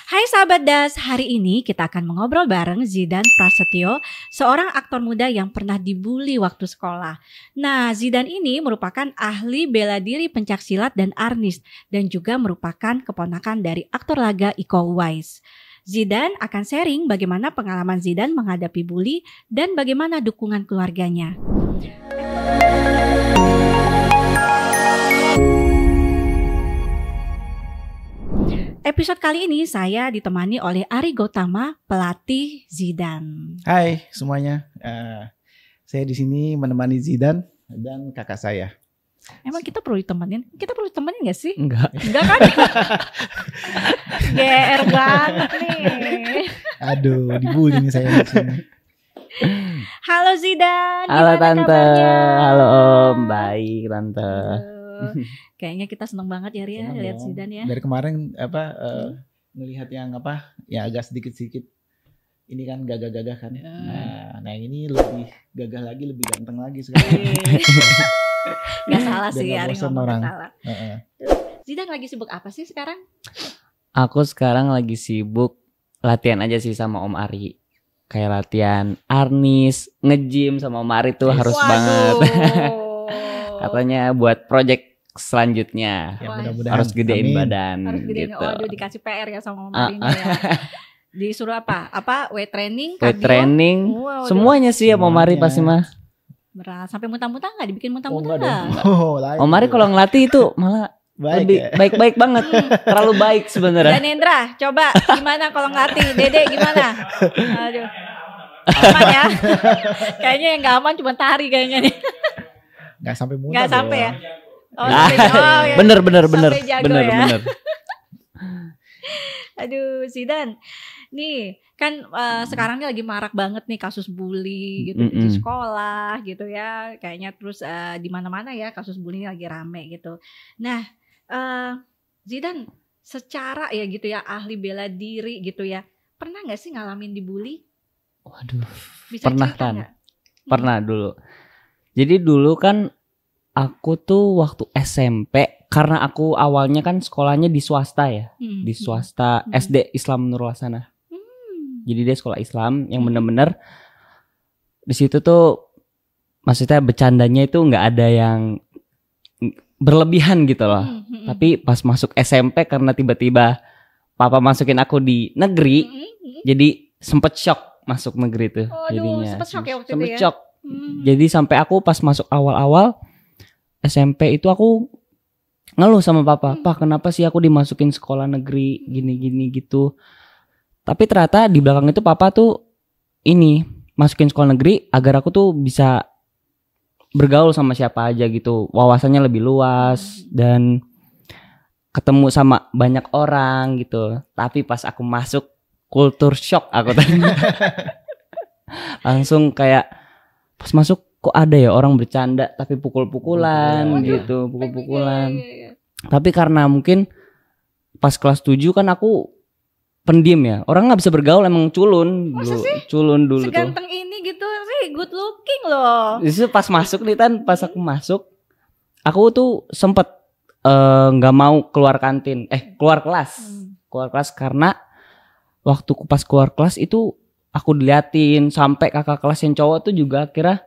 Hai sahabat Das, hari ini kita akan mengobrol bareng Zidan Prasetyo, seorang aktor muda yang pernah dibully waktu sekolah. Nah, Zidan ini merupakan ahli bela diri pencaksilat dan Arnis, dan juga merupakan keponakan dari aktor laga Iko Uwais. Zidan akan sharing bagaimana pengalaman Zidan menghadapi bully dan bagaimana dukungan keluarganya. Episode kali ini saya ditemani oleh Ari Gotama, pelatih Zidan. Hai semuanya, saya di sini menemani Zidan dan kakak saya. Emang kita perlu ditemenin? Kita perlu ditemenin gak sih? Enggak kan? GR banget nih. Aduh, dibully nih saya di sini. Halo Zidan, halo gimana Tante, kabarnya? halo Om, baik Tante. Kayaknya kita seneng banget ya Ria, lihat Zidan ya. Dari kemarin melihat yang agak sedikit-sedikit ini kan gagah-gagah kan. Nah yang ini lebih gagah lagi, lebih ganteng lagi sekarang. Gak salah sih Ari ngomong orang. Salah. Zidan lagi sibuk apa sih sekarang? Aku sekarang lagi sibuk latihan aja sih sama Om Ari. Kayak latihan Arnis, nge-gym sama Om Ari tuh harus banget. Katanya buat project selanjutnya harus gedein badan. Harus gedein, gitu. Waduh dikasih PR ya sama Om Ari ya. Disuruh apa? Weight training, Weight cardio? training, semuanya sih ya Om Ari pasti mah. Berat, sampai muntah-muntah nggak? Dibikin muntah-muntah nggak? Om Ari kalau ngelatih itu malah lebih baik-baik banget. Terlalu baik sebenarnya. Dan Indra, coba gimana kalau ngelatih? Dede gimana? Aduh, aman ya? Kayaknya yang nggak aman cuma tari kayaknya nih. Nggak sampai muntah. Nggak sampai ya? Oh, ya. Bener. Ya. Aduh, Zidan. Nih, kan sekarang ini lagi marak banget nih kasus bully gitu di sekolah gitu ya. Kayaknya terus di mana-mana ya kasus bully ini lagi rame gitu. Nah, Zidan secara ya gitu ya ahli bela diri gitu ya. Pernah nggak sih ngalamin dibully? Waduh, bisa pernah kan? Gak? Pernah dulu. Jadi dulu kan aku tuh waktu SMP, karena aku awalnya kan sekolahnya di swasta ya, di swasta SD Islam Nurul Hasanah. Jadi dia sekolah Islam yang bener-bener di situ tuh, maksudnya bercandanya itu nggak ada yang berlebihan gitu loh. Tapi pas masuk SMP karena tiba-tiba papa masukin aku di negeri, jadi sempet shock masuk negeri tuh. Jadinya sempet shock ya waktu sempet itu ya. Shock. Jadi sampai aku pas masuk awal-awal SMP itu aku ngeluh sama papa, "Pak, kenapa sih aku dimasukin sekolah negeri gini-gini gitu." Tapi ternyata di belakang itu papa tuh ini masukin sekolah negeri agar aku tuh bisa bergaul sama siapa aja gitu, wawasannya lebih luas dan ketemu sama banyak orang gitu. Tapi pas aku masuk, kultur shock aku tadi. Langsung kayak pas masuk, kok ada ya orang bercanda tapi pukul-pukulan gitu, pukul-pukulan. Tapi karena mungkin pas kelas 7 kan aku pendiam ya, orang nggak bisa bergaul, emang culun. Masa sih? Culun dulu tuh. Seganteng ini gitu sih, good looking loh. Itu pas masuk nih Tan, pas aku masuk, aku tuh sempet nggak mau keluar kantin, keluar kelas karena waktu pas keluar kelas itu aku diliatin, sampai kakak kelas yang cowok tuh juga akhirnya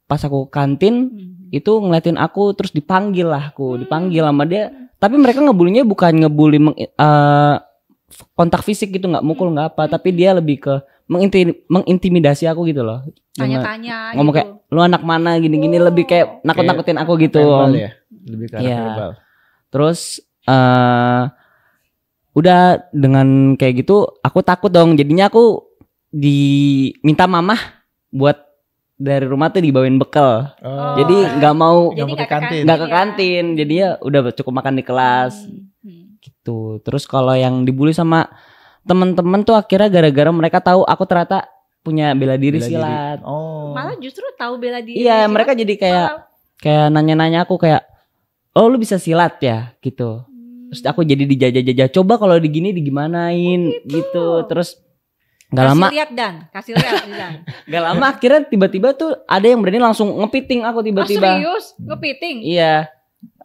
pas aku kantin itu ngeliatin aku, terus dipanggil sama dia. Tapi mereka ngebulinya bukan ngebully kontak fisik gitu, nggak mukul nggak apa, tapi dia lebih ke mengintimidasi aku gitu loh. Tanya-tanya ngomong gitu. Kayak lu anak mana gini-gini, lebih kayak nakut-nakutin aku gitu. Ya? Lebih ke verbal. Terus udah dengan kayak gitu aku takut dong, jadinya aku diminta mamah buat dari rumah tuh dibawain bekal. Jadi nggak mau nggak ke kantin, jadi ya udah cukup makan di kelas gitu. Terus kalau yang dibully sama temen-temen tuh akhirnya gara-gara mereka tahu aku ternyata punya bela diri silat. Malah justru tahu bela diri. Iya, mereka jadi kayak nanya-nanya aku kayak, "Oh, lu bisa silat ya?" gitu. Terus aku jadi dijajah-jajah, "Coba kalau digini digimanain?" gitu. Terus kasih lihat Dan. Gak lama akhirnya tiba-tiba tuh ada yang berani langsung ngepiting aku tiba-tiba. Serius? Ngepiting? Iya.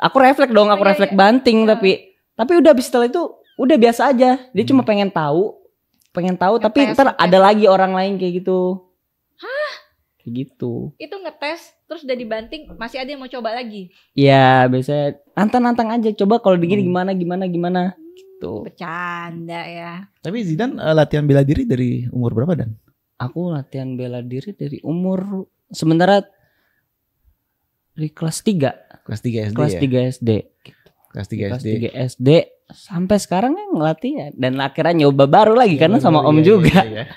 Aku refleks dong, refleks banting. Tapi udah abis setelah itu udah biasa aja. Dia cuma pengen tahu tapi ntar ada lagi orang lain kayak gitu. Hah? Kayak gitu. Itu ngetes terus udah dibanting, masih ada yang mau coba lagi? Iya, biasanya nantang aja. Coba kalau begini gimana gitu. Bercanda ya. Tapi Zidan latihan bela diri dari umur berapa Dan? Aku latihan bela diri dari umur sementara dari kelas 3. Kelas 3 SD Kelas ya? 3 SD. Kelas 3 Kelas SD. 3 SD sampai sekarang kan ngelatih ya. Dan akhirnya nyoba baru lagi karena sama Om juga. Iya.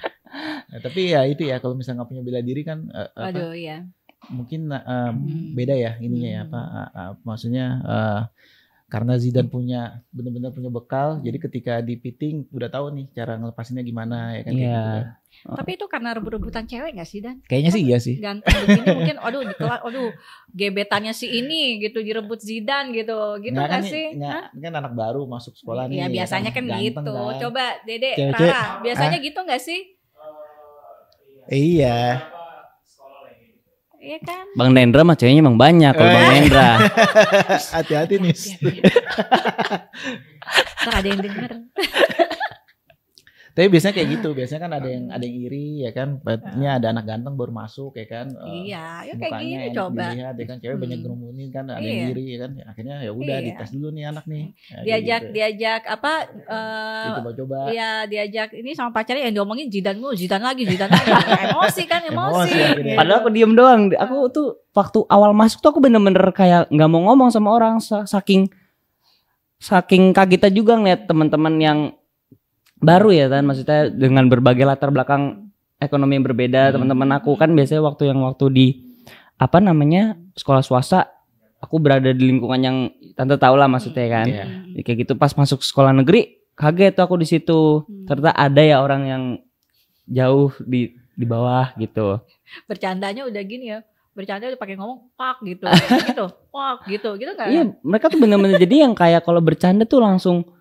Nah, tapi ya itu ya kalau misalnya nggak punya bela diri kan Aduh ya. mungkin beda ya ininya ya maksudnya karena Zidane benar-benar punya bekal, jadi ketika di pitting udah tahu nih cara ngelepasinnya gimana ya kan. Iya. Gitu kan. Tapi itu karena rebut-rebutan cewek gak sih Dan? Kayaknya sih iya sih. Ganteng begini mungkin gebetannya si ini gitu direbut Zidane gitu gak sih? Kan anak baru masuk sekolah nih. Iya biasanya kan gitu. Kan. Coba Dede, Cewek-cewek, Rara, biasanya gitu gak sih? Iya. Iya kan? Bang Nendra mah ceweknya emang banyak kalau Bang Nendra. Hati-hati nih. Ntar ada yang denger. Tapi biasanya kayak gitu, biasanya kan ada yang iri ya kan, ini ada anak ganteng baru masuk ya kan. Iya, ya kayak mukanya gini enak coba. dilihat ya kan, cewek banyak ngerumunin kan, ada yang iri ya kan. Ya, akhirnya ya udah dites dulu nih anak nih. Ya, diajak apa? Coba-coba. Iya, diajak ini sama pacarnya yang diomongin Zidane lagi. Emosi kan, emosi. Padahal aku diem doang. Aku tuh waktu awal masuk tuh aku bener-bener kayak nggak mau ngomong sama orang, saking kagetnya juga ngeliat teman-teman yang baru ya kan, maksudnya dengan berbagai latar belakang ekonomi yang berbeda. Teman-teman aku kan biasanya waktu di sekolah swasta, aku berada di lingkungan yang tante tahu lah maksudnya kan. Kayak gitu pas masuk sekolah negeri kaget tuh aku di situ. Ternyata ada ya orang yang jauh di bawah gitu. Bercandanya udah gini ya. Bercanda udah pakai ngomong pak gitu. Pak gitu kan. Iya, mereka tuh bener-bener jadi yang kayak kalau bercanda tuh langsung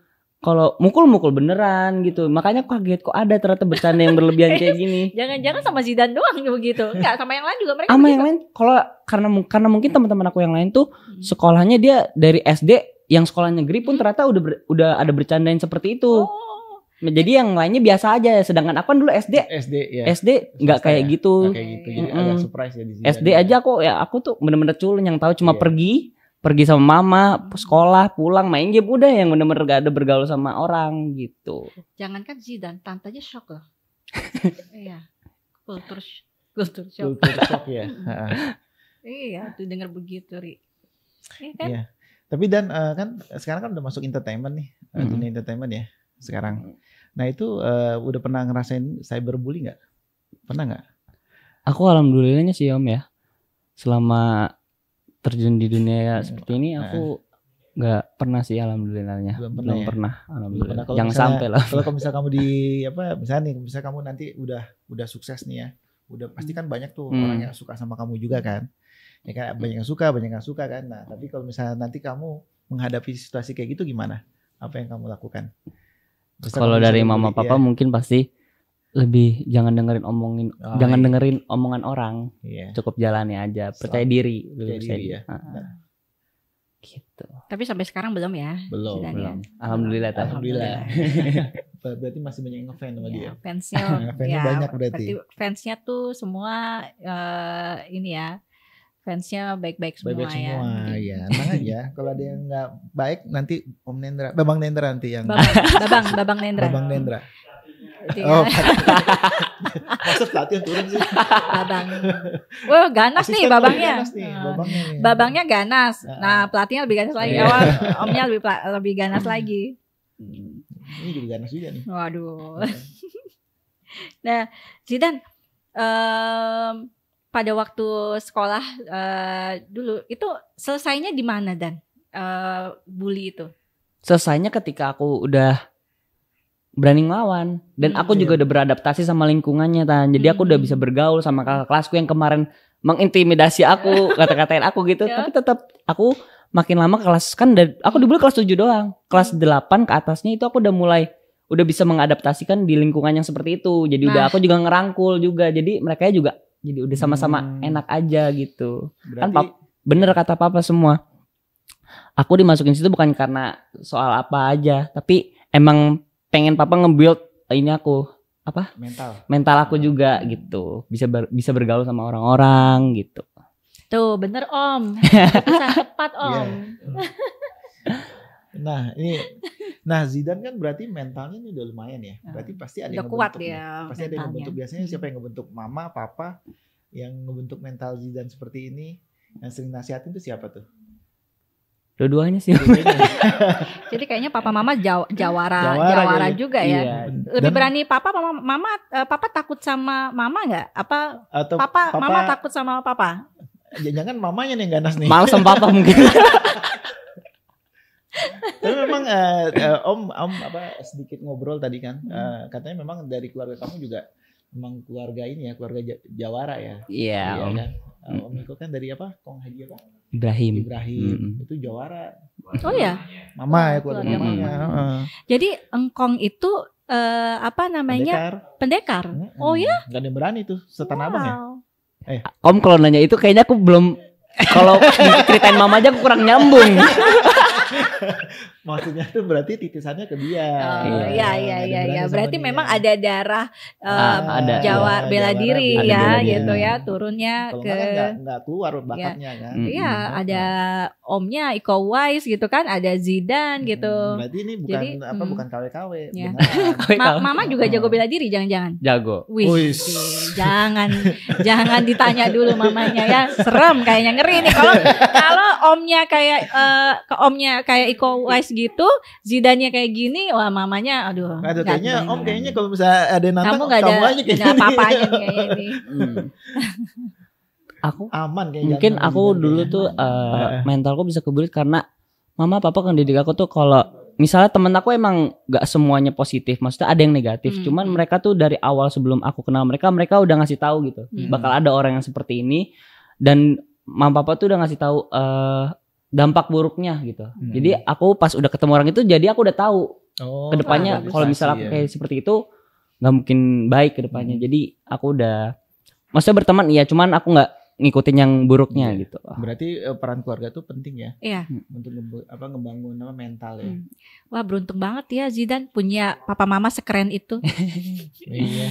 kalau mukul beneran gitu. Makanya kaget kok ada ternyata bercanda yang berlebihan kayak gini. Jangan-jangan sama Zidane doang begitu. Enggak, sama yang lain juga mereka. Sama yang lain kalau karena mungkin teman-teman aku yang lain tuh sekolahnya dia dari SD yang sekolah negeri pun ternyata udah ada bercandain seperti itu. Jadi yang lainnya biasa aja, sedangkan aku kan dulu SD nggak kayak gitu. Kayak gitu. Jadi agak surprise ya di sini. SD aja aku tuh bener-bener culun yang tahu cuma pergi sama mama, sekolah, pulang, main game udah, yang bener-bener gak ada bergaul sama orang gitu. Jangankan Zidane, tante aja shock loh. Iya. Kultur shock. Kultur shock ya. Iya, tuh denger begitu, Ri. Iya kan? Iya. Tapi Dan kan sekarang kan udah masuk entertainment nih, dunia entertainment ya sekarang. Nah itu udah pernah ngerasain cyberbully nggak? Pernah nggak? Aku alhamdulillahnya sih Om ya, selama terjun di dunia seperti ini aku nggak pernah sih alhamdulillahnya. Belum pernah alhamdulillah. Jangan sampai lah. Kalau misalnya kamu misalnya kamu nanti udah sukses nih ya, udah pasti kan banyak tuh orang yang suka sama kamu juga kan. Ya kan banyak yang suka, banyak yang suka kan. Nah, tapi kalau misalnya nanti kamu menghadapi situasi kayak gitu gimana? Apa yang kamu lakukan? Kalau dari mama papa mungkin pasti lebih jangan dengerin omongan orang. Cukup jalani aja, percaya diri. Ya. Gitu. Tapi sampai sekarang belum ya? Belum. Alhamdulillah. Berarti masih banyak yang ngefans sama dia. Fansnya banyak berarti. Fansnya tuh semua ini ya. Fansnya baik-baik semua. Baik-baik semua ya. Tenang aja. Kalau ada yang nggak baik nanti Babang Nendra nanti yang. Babang Nendra. Babang Nendra. Oh, maksud pelatih turun sih. Babang. Wah, ganas nih babangnya. Babangnya ganas. Nah, pelatihnya lebih ganas lagi. Omnya lebih ganas lagi. Ini juga ganas juga nih. Waduh. Nah, Zidane, pada waktu sekolah dulu itu selesainya di mana Dan? Bully itu? Selesainya ketika aku udah berani ngelawan dan aku juga udah beradaptasi sama lingkungannya jadi aku udah bisa bergaul sama kakak kelasku yang kemarin mengintimidasi aku, kata-katain aku gitu. Tapi tetap aku makin lama kelas kan aku dulu kelas 7 doang. Kelas 8 ke atasnya itu aku udah bisa mengadaptasikan di lingkungan yang seperti itu. Jadi udah aku juga ngerangkul juga. Jadi mereka juga jadi udah sama-sama enak aja gitu. Berarti, kan bener kata papa semua. Aku dimasukin situ bukan karena soal apa aja, tapi emang pengen papa nge-build ini aku apa? Mental aku juga gitu. Bisa bergaul sama orang-orang gitu. Tuh, bener Om. Keputusan tepat Om. Nah Zidane kan berarti mentalnya ini udah lumayan ya. Berarti pasti ada udah yang kuat ngebentuk. ya. Pasti ada yang ngebentuk. Biasanya siapa yang ngebentuk? Mama, papa yang ngebentuk mental Zidane seperti ini. Yang sering nasihatin itu siapa tuh? Dua-duanya sih. Jadi kayaknya papa mama jawara juga ya. Iya. Lebih berani papa mama papa takut sama mama nggak? Apa atau papa mama takut sama papa? Jangan mamanya nih yang ganas nih. Malas sama papa mungkin. Tapi memang Om apa sedikit ngobrol tadi kan, katanya memang dari keluarga kamu juga memang keluarga ini ya, keluarga Jawara ya. Iya Om. Kan? Om Iko kan dari apa? Kong Haji apa? Ibrahim. Itu Jawara. Oh ya. Mama ya keluarga mamanya. Jadi engkong itu apa namanya? Pendekar. Oh ya? Gak ada yang berani tuh setanah abang ya. Om kalau nanya itu kayaknya aku belum. Kalau diceritain mama aja aku kurang nyambung. Maksudnya tuh berarti titisannya ke dia. Iya. Berarti memang ada darah ada Jawa bela diri ya, gitu ya, turunnya kalau ke. Nggak keluar bakatnya kan. Iya, ada omnya Iko Uwais gitu kan, ada Zidane gitu. Berarti ini bukan KW-KW. Ya. Mama juga jago bela diri, jangan-jangan. Jago. Wih, jangan ditanya dulu mamanya ya, serem kayaknya, ngeri nih kalau omnya kayak Iko Uwais gitu, Zidane-nya kayak gini, wah mamanya aduh kayaknya kalau misalnya ada yang nantang kamu aja kayaknya apa-apanya nih kayak ini. Aku aman kayaknya. Mungkin aku dulu tuh mentalku bisa kebelit karena mama papa kan didik aku tuh kalau misalnya temen aku emang gak semuanya positif, maksudnya ada yang negatif. Cuman mereka tuh dari awal sebelum aku kenal mereka udah ngasih tahu gitu, bakal ada orang yang seperti ini, dan mama papa tuh udah ngasih tahu dampak buruknya gitu. Jadi aku pas udah ketemu orang itu, jadi aku udah tahu kedepannya kalau misalnya aku kayak seperti itu nggak mungkin baik kedepannya. Jadi aku udah, maksudnya berteman iya, cuman aku nggak ngikutin yang buruknya gitu. Berarti peran keluarga tuh penting ya. Iya. Untuk ngebangun mental ya. Wah beruntung banget ya Zidane punya papa mama sekeren itu. Iya.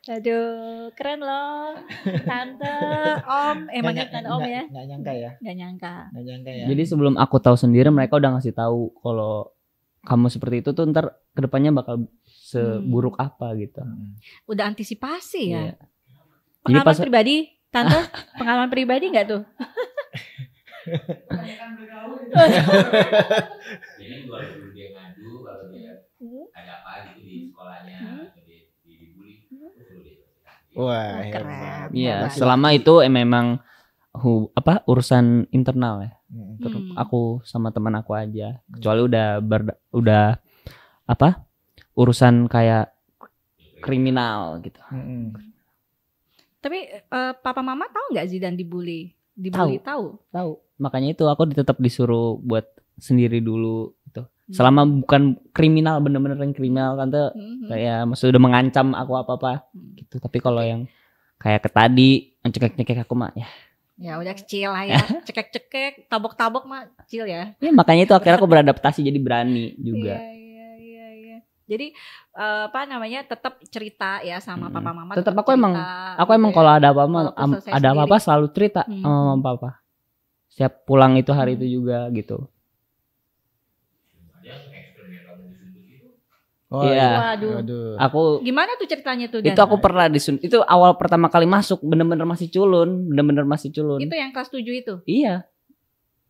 Aduh, keren loh, tante, om, emangnya tante om ya? Nggak nyangka ya? Nggak nyangka ya. Jadi sebelum aku tahu sendiri, mereka udah ngasih tahu kalau kamu seperti itu tuh ntar kedepannya bakal seburuk apa gitu. Udah antisipasi ya. Iya. Pengalaman pribadi, tante, pengalaman pribadi nggak tuh? Jadi dulu dia ngadu kalau dia ada apa gitu di sekolahnya. Wah, keren. Iya, selama itu memang urusan internal ya. Aku sama teman aku aja. Kecuali udah urusan kayak kriminal gitu. Tapi papa mama tahu nggak Zidane dibully? Tahu. Makanya itu aku tetap disuruh buat sendiri dulu gitu. Selama bukan kriminal, bener-bener yang kriminal, tante kayak maksudnya udah mengancam aku apa-apa gitu. Tapi kalau yang kayak tadi cekek-cekek aku mah ya udah kecil lah ya. Cekek-cekek, tabok-tabok mah kecil ya. Ya makanya itu akhirnya aku beradaptasi jadi berani juga. Iya. Jadi tetap cerita ya sama papa mama. Tetap aku emang kalau ada apa-apa selalu cerita sama mama papa. Siap pulang itu hari itu juga gitu. Oh iya. Waduh. Aku gimana tuh ceritanya tuh? Itu aku pernah disuntik. Itu awal pertama kali masuk bener-bener masih culun. Itu yang kelas 7 itu? Iya.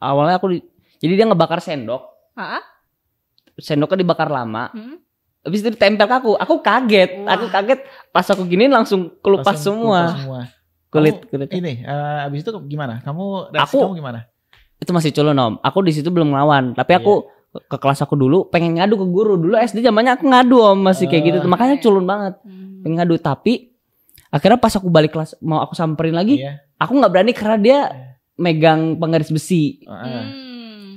Awalnya jadi dia ngebakar sendok. Sendoknya dibakar lama. Habis itu ditempel ke aku. Aku kaget. Wah. Aku kaget pas aku giniin langsung kelupas semua. Kulit. Ini habis itu gimana? Reaksi kamu gimana? Itu masih culun Om. Aku di situ belum ngelawan, tapi aku ke kelas aku dulu pengen ngadu ke guru. Dulu SD zamannya aku ngadu Om, masih kayak gitu. Makanya culun banget. Pengen ngadu, tapi akhirnya pas aku balik kelas mau aku samperin lagi, aku nggak berani karena dia megang penggaris besi.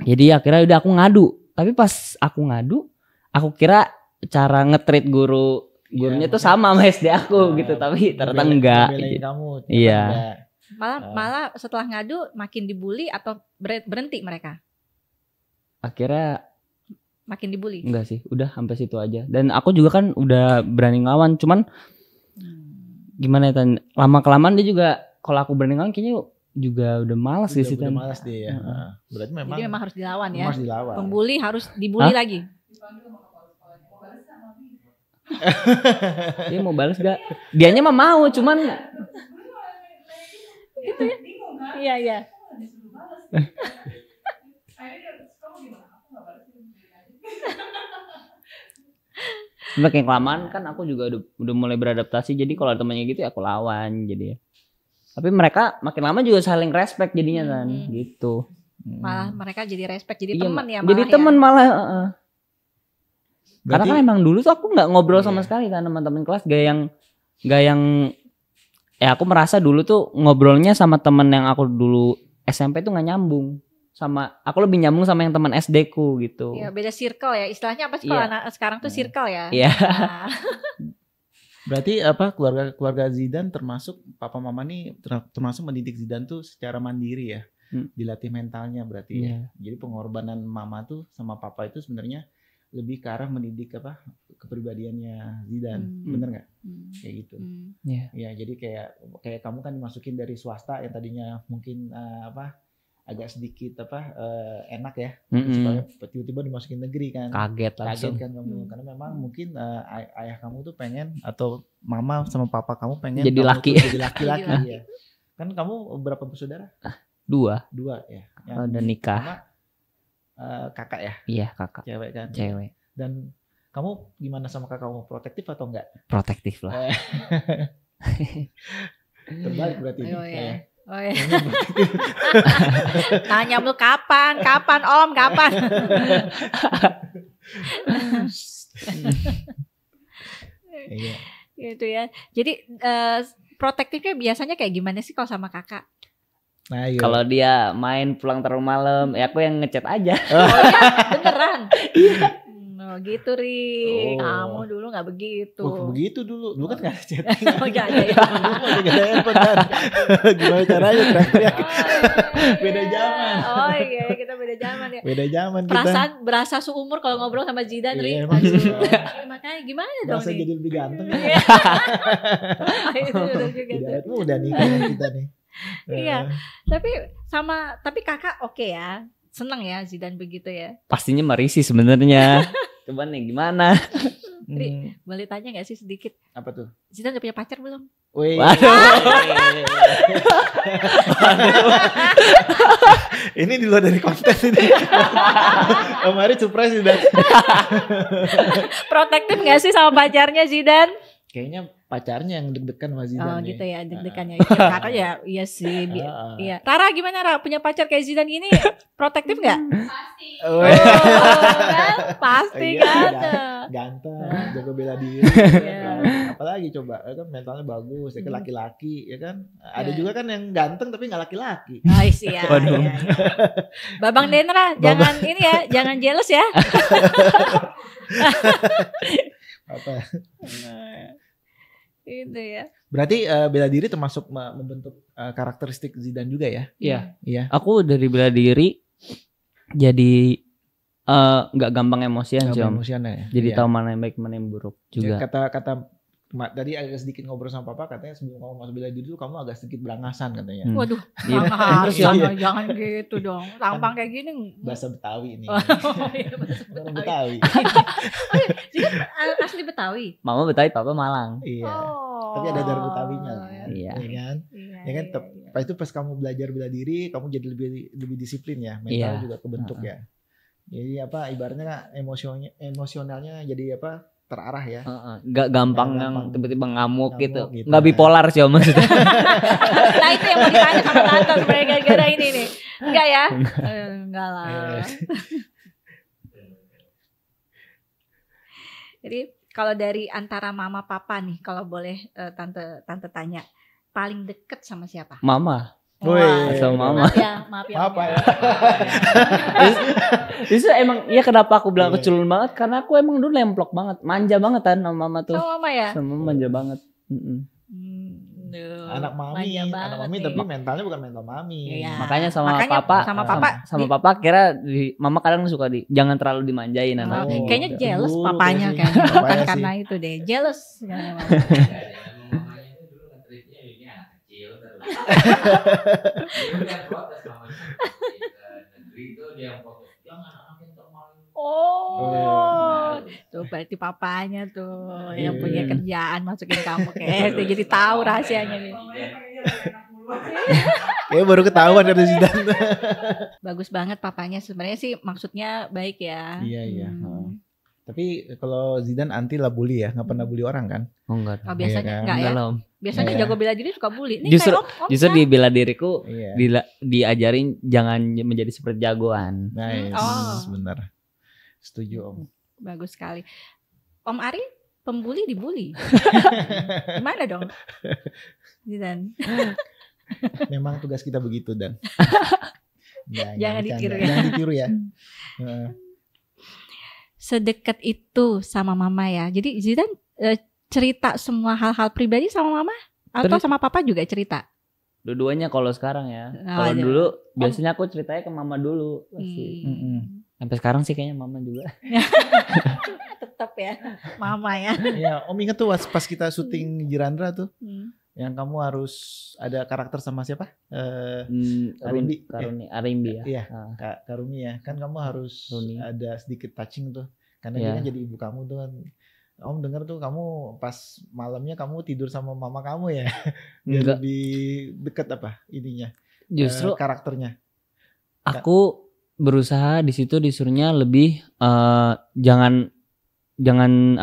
Jadi akhirnya udah aku ngadu. Tapi pas aku ngadu, aku kira cara nge-treat gurunya tuh sama SD aku gitu, tapi ternyata enggak. Iya. Malah setelah ngadu makin dibully atau berhenti mereka? Akhirnya makin dibully? Enggak sih, udah sampai situ aja. Dan aku juga kan udah berani ngelawan, cuman gimana ya Tan? Lama kelamaan dia juga kalau aku berani ngelawan kayaknya juga udah malas sih Udah Tan. malas dia ya. Berarti memang Jadi memang harus dilawan ya. harus dilawan. Pembuli harus dibully lagi. Dia mau balas gak? Dianya mah mau, cuman Iya, iya. makin kelamaan kan aku juga udah mulai beradaptasi. Jadi kalau temannya gitu ya aku lawan jadi. Tapi mereka makin lama juga saling respect jadinya kan, gitu. Malah mereka jadi respect, jadi Iya, teman ya malah. jadi teman malah. Karena Berarti kan emang dulu tuh aku nggak ngobrol sama Iya. sekali kan sama teman kelas, gak yang aku merasa dulu tuh ngobrolnya sama temen yang aku dulu SMP tuh nggak nyambung, sama aku lebih nyambung sama yang teman SD ku gitu. Ya, beda circle ya. Istilahnya apa sih kalau Iya. anak sekarang tuh circle ya? Iya. Nah, berarti keluarga Zidane termasuk papa mama nih termasuk mendidik Zidane tuh secara mandiri ya. Dilatih mentalnya berarti ya. Jadi pengorbanan mama tuh sama papa itu sebenarnya lebih ke arah mendidik kepribadiannya Zidane. Bener nggak? Kayak gitu. Ya, jadi kayak kamu kan dimasukin dari swasta yang tadinya mungkin agak sedikit enak ya. Supaya tiba-tiba dimasukin negeri kan. Kaget langsung. Kan kamu karena memang mungkin ayah kamu tuh pengen atau mama sama papa kamu pengen Jadi kamu laki. tuh jadi laki-laki ya. Kan kamu berapa bersaudara? 2. Ya. Udah nikah. Sama, kakak ya? Iya kakak. Cewek kan? Cewek. Dan kamu gimana sama kakak kamu? Protektif atau enggak? Protektif lah. Terbalik berarti. Oh ya. Oh ya. Kayaknya protektif. Nanya mulu kapan Om, kapan? Iya. Gitu ya. Jadi protektifnya biasanya kayak gimana sih kalau sama kakak? Nah, iya. Kalau dia main pulang terlalu malam, ya aku yang ngechat aja. Oh iya, beneran. Oh gitu Ri, Oh. kamu dulu nggak begitu. Begitu dulu. Dulu kan nggak ada chat. Oh nggak ada ya. Dulu masih nggak ada handphone kan. Gimana caranya teriak-teriak? Beda zaman. Oh iya, kita beda zaman ya. Beda zaman kita. Perasaan berasa seumur kalau ngobrol sama Zidane Ri. Iya, emang gitu. Makanya gimana dong Merasa nih? jadi lebih ganteng. Iya. Itu bener juga tuh. Udah nikah kan kita nih. Iya. Tapi kakak oke ya. Seneng ya Zidane begitu ya. Pastinya merisi sebenarnya. Coba nih gimana? Ri, boleh tanya gak sih sedikit? Apa tuh? Zidane udah punya pacar belum? Wih. Waduh. Ini di luar dari kontes ini. Om Ari surprise udah. Protektif gak sih sama pacarnya Zidane? Kayaknya pacarnya yang deg-degan sama Zidane. Oh nih. gitu ya, deg-degannya. Kakak ya, iya sih. Iya. Rara gimana Rara? Punya pacar kayak Zidane gini protektif gak? Pasti. Oh, kan? Pasti Iya, kan? ganteng, jago bela diri. Iya. Apalagi coba, kan mentalnya bagus, ya kan laki-laki, ya kan. Ada Iya. juga kan yang ganteng tapi nggak laki-laki. Ais ya. Waduh. Iya, iya. Babang Denra, jangan ini ya, jangan jealous ya. Apa? Itu ya. Berarti bela diri termasuk membentuk karakteristik Zidane juga ya? Iya. Iya. Aku dari bela diri jadi nggak gampang emosian sih Om. Emosiannya ya. Jadi Iya. tahu mana yang baik mana yang buruk Ya, juga. kata tadi agak sedikit ngobrol sama papa, katanya sebelum kamu masuk bela diri itu kamu agak sedikit berangasan katanya. Waduh, Iya. jangan gitu dong. Tampang kayak gini. Bahasa Betawi ini. Oh, iya, bahasa Orang Betawi. Betawi. Zidane asli Betawi. Mama Betawi, Papa Malang. Iya. Oh. Tapi ada darah Betawinya lah. Iya. Ya kan? Iya, Ya kan, iya. pas itu pas kamu belajar bela diri, kamu jadi lebih disiplin ya, mental Iya. juga kebentuk ya. Jadi apa ibaratnya emosionalnya jadi apa terarah ya. Nggak gampang Nggak yang gampang. tiba-tiba ngamuk gitu. gitu. Nggak bipolar sih Om maksudnya. Nah itu yang mau ditanya sama Tante sebenarnya gara-gara ini nih. Enggak ya? Enggak lah. Jadi kalau dari antara mama papa nih, kalau boleh tante tanya, paling deket sama siapa? Mama. Woi. Sama mama. Maaf ya. Apa ya? Justru emang ya kenapa aku bilang Iya. keculun banget, karena aku emang dulu nemplok banget, manja banget kan sama mama tuh. Sama mama ya. Sama mama manja banget. Duh, Anak mami, manja banget anak mami nih. tapi mentalnya bukan mental mami. Iya. Makanya Makanya papa sama papa sama papa kira mama kadang suka jangan terlalu dimanjain Oh, anaknya. kayaknya gitu. jealous Cemburu papanya kayaknya. kayaknya bukan Papanya sih. karena itu deh. Jealous. Karena mama. Mamanya itu dulu nge-treatnya ini anak kecil terus. Dia udah protes mamanya. Ke negeri itu dia yang protes. Jangan anak yang main. Oh, tuh berarti papanya tuh yang Iya. punya kerjaan masukin kamu ke SD jadi tahu rahasianya nih. Kayak baru ketahuan dari Zidane. Bagus banget papanya sebenarnya sih maksudnya baik ya. Iya. Hmm. Tapi kalau Zidane anti lah bully ya, nggak pernah bully orang kan? Oh enggak. Oh, biasanya Iya kan? enggak ya? Enggak lah, Om. Biasanya Iya. jago bela diri suka bully. Nih Justru- kayak om Justru kan? di bela diriku Iya. diajarin jangan menjadi seperti jagoan. Nice, Oh. benar. Setuju Om. Bagus sekali. Om Ari pembuli dibully. Gimana dong? Zidan. Memang tugas kita begitu dan. Jangan ditiru ya. Jangan ditiru ya. Heeh. Sedekat itu sama mama ya. Jadi Zidan cerita semua hal-hal pribadi sama mama atau sama papa juga cerita? Dua-duanya kalau sekarang ya. Oh, Kalau ada. dulu biasanya aku ceritanya ke mama dulu pasti. Hmm. Sampai sekarang sih kayaknya mama juga. Tetap ya, mama ya. Ya, Om ingat tuh pas kita syuting Jirandra tuh, Hmm. yang kamu harus ada karakter sama siapa? Arimbi. Arimbi ya. Iya, Ah. Kak Karumi ya. Kan kamu harus Runi. ada sedikit touching tuh. Karena Iya. dia kan jadi ibu kamu tuh kan. Om denger tuh kamu pas malamnya kamu tidur sama mama kamu ya. Biar Enggak. lebih deket apa ininya. Justru Karakternya. aku berusaha di situ disuruhnya lebih jangan jangan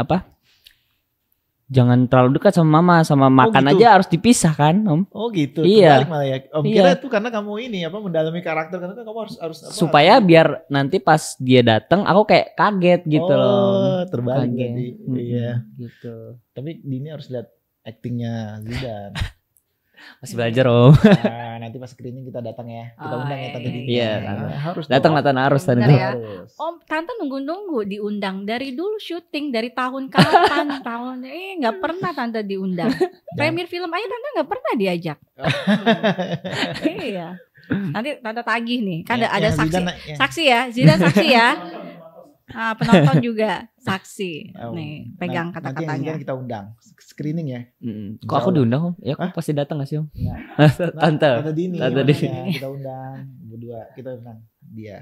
terlalu dekat sama mama, sama makan gitu? aja harus dipisah kan, Om. Oh gitu. Iya. Kebalik malah ya. Om Iya. kira tuh karena kamu ini apa mendalami karakter karena kan kamu harus apa, Supaya biar nanti pas dia datang aku kayak kaget gitu loh. Oh, terbalik Kaget. berarti. Iya. Gitu. Tapi Dini harus lihat aktingnya Zidane. Masih belajar, Om. Nah, nanti pas screening kita datang ya. Kita Oh, undang ya Tante Dini. iya. Harus Datang dong. Tan harus Tan. Benar ya. Harus. Om, tante nunggu-nunggu diundang dari dulu syuting dari tahun kapan tahun nggak pernah tante diundang. Premier film aja tante nggak pernah diajak. Iya. Nanti tante tagih nih, kan ada Yang saksi. Zidane, yang- Saksi ya, Zidan saksi ya. Penonton juga saksi. Oh, Nih, pegang nanti yang kata-katanya. Zidane kita undang screening ya. Kok Insya aku Allah. diundang, Om? Ya aku Hah? pasti datang gak sih, Om? Nah, Tante. Tante Dini. Tante makanya Dini. kita undang berdua, kita undang dia.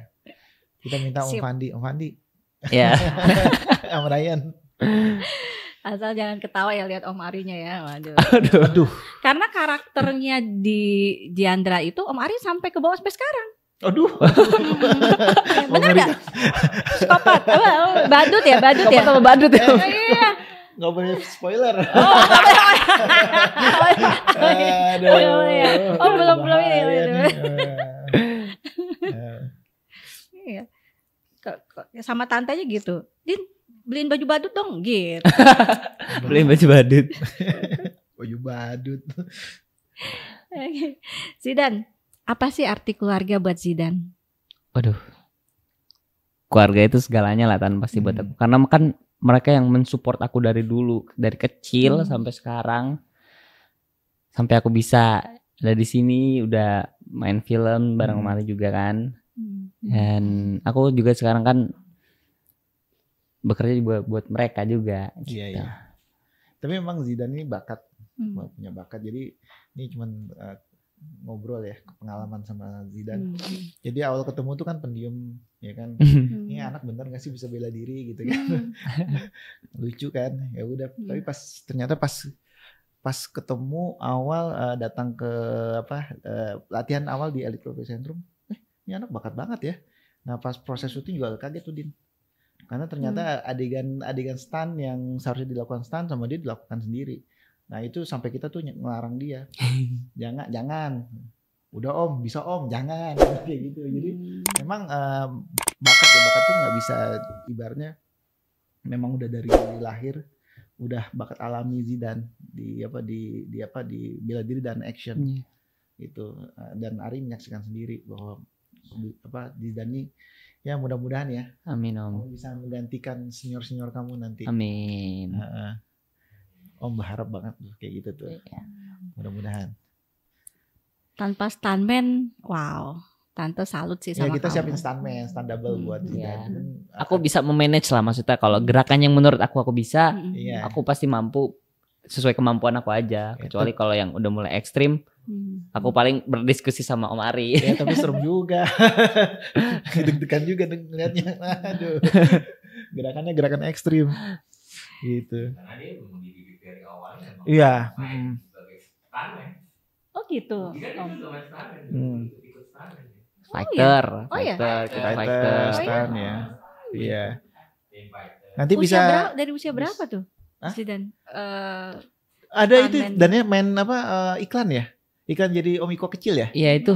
Kita minta Sip. Om Fandi Ya. sama Ryan. Asal jangan ketawa ya lihat Om Arinya ya. Waduh. Aduh. Karena karakternya di Diandra itu Om Ari sampai ke bawah sampai sekarang. Aduh. Bener gak? Psikopat. Badut ya, badut ya. Sama badut ya. Oh, iya. Gak boleh spoiler. Aduh. Oh, iya. Oh, belum ini. Bahaya Aduh. nih. Iya. Sama tante aja gitu. Din, beliin baju badut dong gitu. Beliin baju badut. Baju badut. Zidan, apa sih arti keluarga buat Zidan? Waduh. Keluarga itu segalanya lah Tan pasti buat aku. Karena kan mereka yang mensupport aku dari dulu, dari kecil sampai sekarang. Sampai aku bisa ada di sini udah main film bareng Mali juga kan. Dan aku juga sekarang kan bekerja buat mereka juga. Iya, gitu. iya. Tapi memang Zidane ini bakat, punya bakat. Jadi ini cuman ngobrol ya pengalaman sama Zidane. Jadi awal ketemu tuh kan pendiam ya kan. Ini anak bener gak sih bisa bela diri gitu kan. Lucu kan. Ya udah, tapi ternyata pas ketemu awal datang ke latihan awal di Elite Trophy Centrum. Ini anak bakat banget ya. Nah, pas proses syuting juga kaget tuh Din. Karena ternyata adegan stunt yang seharusnya dilakukan stunt sama dia dilakukan sendiri. Nah itu sampai kita tuh ngelarang dia, jangan, udah Om, bisa Om, jangan, kayak gitu. Jadi memang bakat tuh nggak bisa, ibaratnya memang udah dari lahir udah bakat alami Zidane di bela diri dan action itu. Dan Ari menyaksikan sendiri bahwa Zidane ini ya mudah-mudahan ya, amin Om, kamu bisa menggantikan senior kamu nanti. Amin. Om berharap banget tuh kayak gitu tuh. mudah-mudahan. Tanpa stuntman, wow, tante salut sih Ya sama kita kamu. siapin stuntman, stunt double buat Iya. Zidane. Aku bisa memanage lah, maksudnya kalau gerakan yang menurut aku bisa, Mm-mm. Iya. aku pasti mampu sesuai kemampuan aku aja. Kecuali kalau yang udah mulai ekstrim, aku paling berdiskusi sama Om Ari. Ya tapi serem juga. Deg-degan juga ngeliatnya. Aduh. Gerakannya gerakan ekstrim. Gitu. Karena dia memang dididik dari awal memang Iya. main sebagai stuntman. Oh gitu. Dia kan Om. juga main stuntman, Hmm. ikut stuntman. Fighter, Oh iya? kita Fighter, fighter. stunt ya. Iya. Tim fighter. Nanti bisa Dari usia berapa tuh? Hah? Zidane. ada itu stuntman. dan ya main apa iklan ya? Iklan jadi Om Iko kecil ya? Iya itu,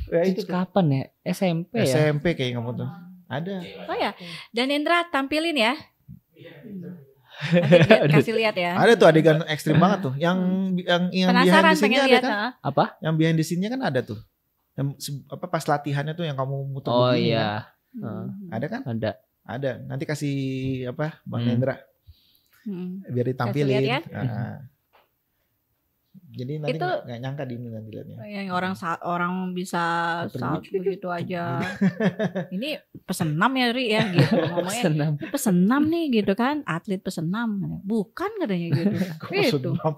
Ya itu tuh. kapan ya? SMP ya? SMP kayak kamu tuh. Ada. Oh ya, Dan Indra tampilin ya. Nanti kasih lihat ya. Ada tuh adegan ekstrim banget tuh. Yang Penasaran behind the pengen scene-nya lihat. ada kan? Nah. Apa? Yang behind the scene-nya kan ada tuh. Yang apa pas latihannya tuh yang kamu muter Oh begini kan? iya, Ada kan? ada. Ada. Nanti kasih apa Bang Hmm. Hendra biar ditampilin. lihat ya. Jadi nanti Itu- nggak nyangka di ini nanti lihatnya. Yang orang bisa Muter saat begitu. begitu aja. Ini pesenam ya Ri ya gitu ngomongnya. Senam. Ini pesenam nih gitu kan, atlet pesenam. Bukan katanya gitu. Kok Itu. senam?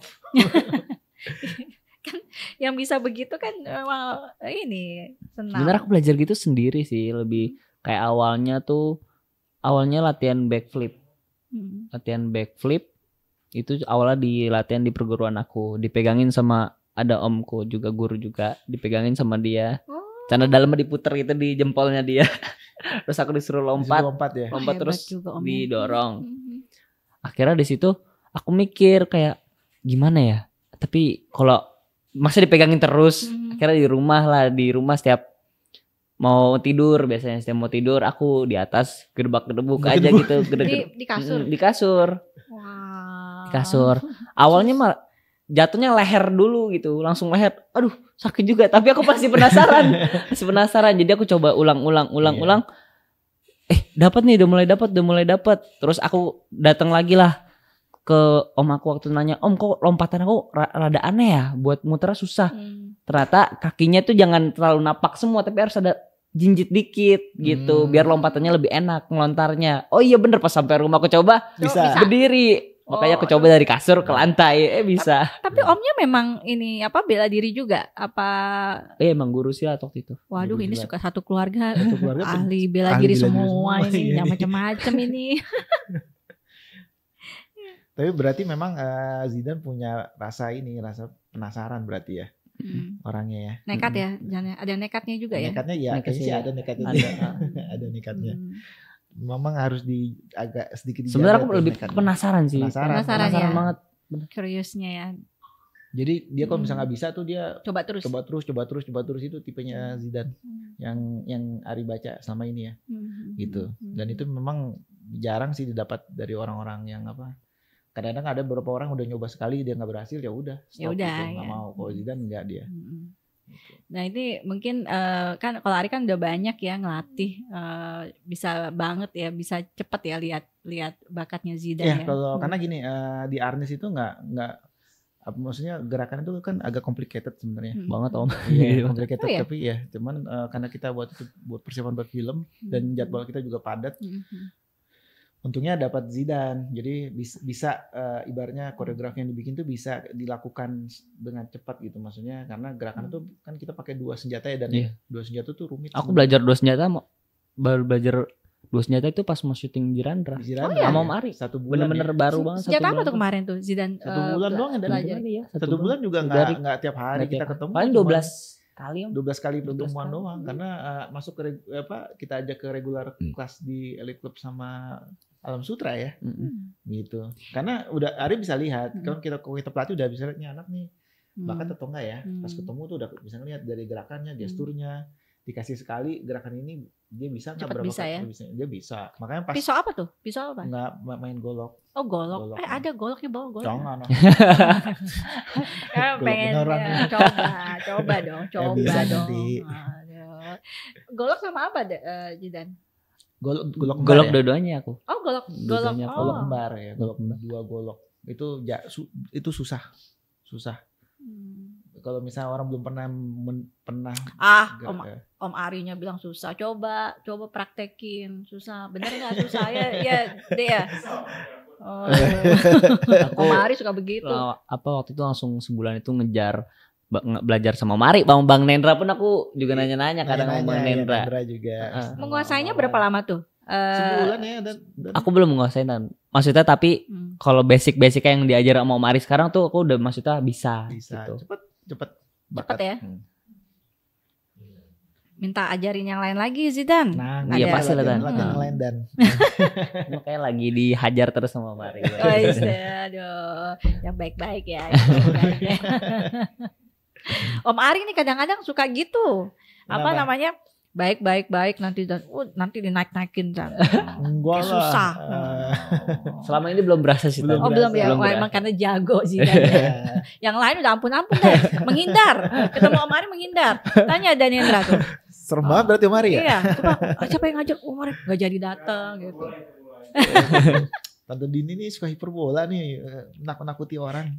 Yang bisa begitu kan emang ini senam. Sebenarnya aku belajar gitu sendiri sih, lebih kayak awalnya latihan backflip. Latihan backflip itu awalnya di latihan di perguruan aku, dipegangin sama ada omku juga, guru juga, dipegangin sama dia. Oh. Karena dalamnya diputer gitu di jempolnya dia. Terus aku disuruh Disuruh lompat, lompat ya. lompat Hebat terus juga omnya. didorong. Mhm. Akhirnya di situ aku mikir kayak gimana ya? Tapi kalau masa dipegangin terus, akhirnya di rumah setiap mau tidur, biasanya setiap mau tidur aku di atas gedebak-gedebuk aja gitu, Di kasur. Di kasur. Wah. Di kasur. Awalnya mah jatuhnya leher dulu gitu, langsung leher. Aduh, sakit juga, tapi aku pasti penasaran. Jadi aku coba ulang. Dapat nih, udah mulai dapat. Terus aku datang lagi lah ke om aku waktu nanya, "Om, kok lompatan aku rada aneh ya, buat muter susah." Ternyata kakinya tuh jangan terlalu napak semua, tapi harus ada jinjit dikit gitu, biar lompatannya lebih enak ngelontarnya. Oh iya bener, pas sampai rumah aku coba Bisa. berdiri. Makanya aku coba dari kasur ke lantai, bisa. Tapi omnya memang ini apa bela diri juga? Apa Emang guru silat waktu itu. waduh Guru ini silat. suka satu keluarga Satu keluarga ahli bela ahli diri bela diri semua semua, ini, iya yang nih. macam-macam ini. Tapi berarti memang Zidane punya rasa penasaran berarti ya orangnya ya. Nekat ya, jangan ada nekatnya juga ya. Nekatnya ya, Nekat kayaknya sih sih ya. ada nekatnya. Ada. Ada nekatnya. Hmm. Memang harus agak sedikit dijaga Sebenarnya aku tuh lebih nekatnya. penasaran sih. Penasaran ya. banget. Curiousnya ya. Jadi dia kalau misalnya nggak bisa tuh dia Coba terus. coba terus itu tipenya Zidane yang Ari baca selama ini ya gitu. Dan itu memang jarang sih didapat dari orang-orang yang apa. Kadang-kadang ada beberapa orang udah nyoba sekali dia nggak berhasil ya udah stop udah, gitu, nggak ya. mau. Kalau Zidane nggak dia. Nah ini mungkin kan kalau Ari kan udah banyak ya ngelatih, bisa banget ya, bisa cepet ya lihat bakatnya Zidane Ya ya. kalau karena gini di Arnis itu nggak maksudnya gerakan itu kan agak complicated sebenarnya. Banget om. Iya, complicated Oh, iya? tapi ya cuman karena kita buat persiapan buat film dan jadwal kita juga padat. Untungnya dapat Zidane, jadi bisa ibaratnya koreografi yang dibikin tuh bisa dilakukan dengan cepat gitu, maksudnya karena gerakan itu kan kita pakai dua senjata ya dan Iya. dua senjata tuh rumit. Aku belajar dua senjata, baru belajar dua senjata itu pas mau syuting Jirandra. Di Zidane iya? Sama Om Ari. 1 bulan. Bener-bener ya. baru banget. Sejak 1 apa bulan. tuh kemarin tuh Zidane? 1 bulan doang ya, dan belajar. Iya, 1 bulan juga Dari- nggak tiap hari nggak kita tiap- ketemu. Paling cuma 12 kali om. 12 kali 12 pertemuan kali. doang karena masuk ke kita ajak ke regular kelas di Elite Club sama Alam Sutra ya. Gitu. Karena udah Ari bisa lihat kalau kita pelatih udah bisa lihat nih anak nih bakat atau enggak ya. Pas ketemu tuh udah bisa ngeliat dari gerakannya, gesturnya, dikasih sekali gerakan ini dia bisa enggak Cepet berapa bisa kali ya? dia bisa. Makanya pas Pisau apa tuh? Pisau apa? enggak main golok. Oh golok. Golok. Ada goloknya bawa golok. Jangan. Pengen beneran ya, nih. coba dong, coba bisa dong. nanti. Aduh. Golok sama apa Zidane? Golok kembar Golok ya? dua-duanya aku. Oh golok. Dua-duanya Golok Oh. kembar ya, Golok kembar. dua golok. Itu itu susah. Kalau misalnya orang belum pernah Om Arinya bilang susah. Coba praktekin. Susah. Bener nggak susah? Ya, deh ya. Oh, Om Ari suka begitu. Waktu itu langsung sebulan itu ngejar belajar sama Mari. Bang Nendra pun aku juga nanya-nanya kadang sama Bang Nendra. Nendra juga. Menguasainya berapa lama tuh? Sebulan ya. Dan aku belum menguasai maksudnya, tapi kalau basic yang diajar sama Om Ari sekarang tuh aku udah maksudnya bisa. Gitu. Cepet ya. Minta ajarin yang lain lagi Zidan. Nah, iya pasti lah Dan. Yang lain Dan. Kayak lagi dihajar terus sama Om Ari. Aduh, yang baik-baik ya. Om Ari nih kadang-kadang suka gitu. Apa namanya? Baik nanti dinaik-naikin Dan. Enggak lah. Susah. Selama ini belum berasa sih. Belum ya. Emang karena jago sih Dan. Yang lain udah ampun deh. Menghindar. Ketemu Om Ari menghindar. Tanya Daniendra tuh. Serem banget berarti Om Ari ya? Iya. Siapa yang ngajak Om Ari? Gak jadi datang gitu. Tante Dini nih suka hiperbola nih. Nakut-nakuti orang.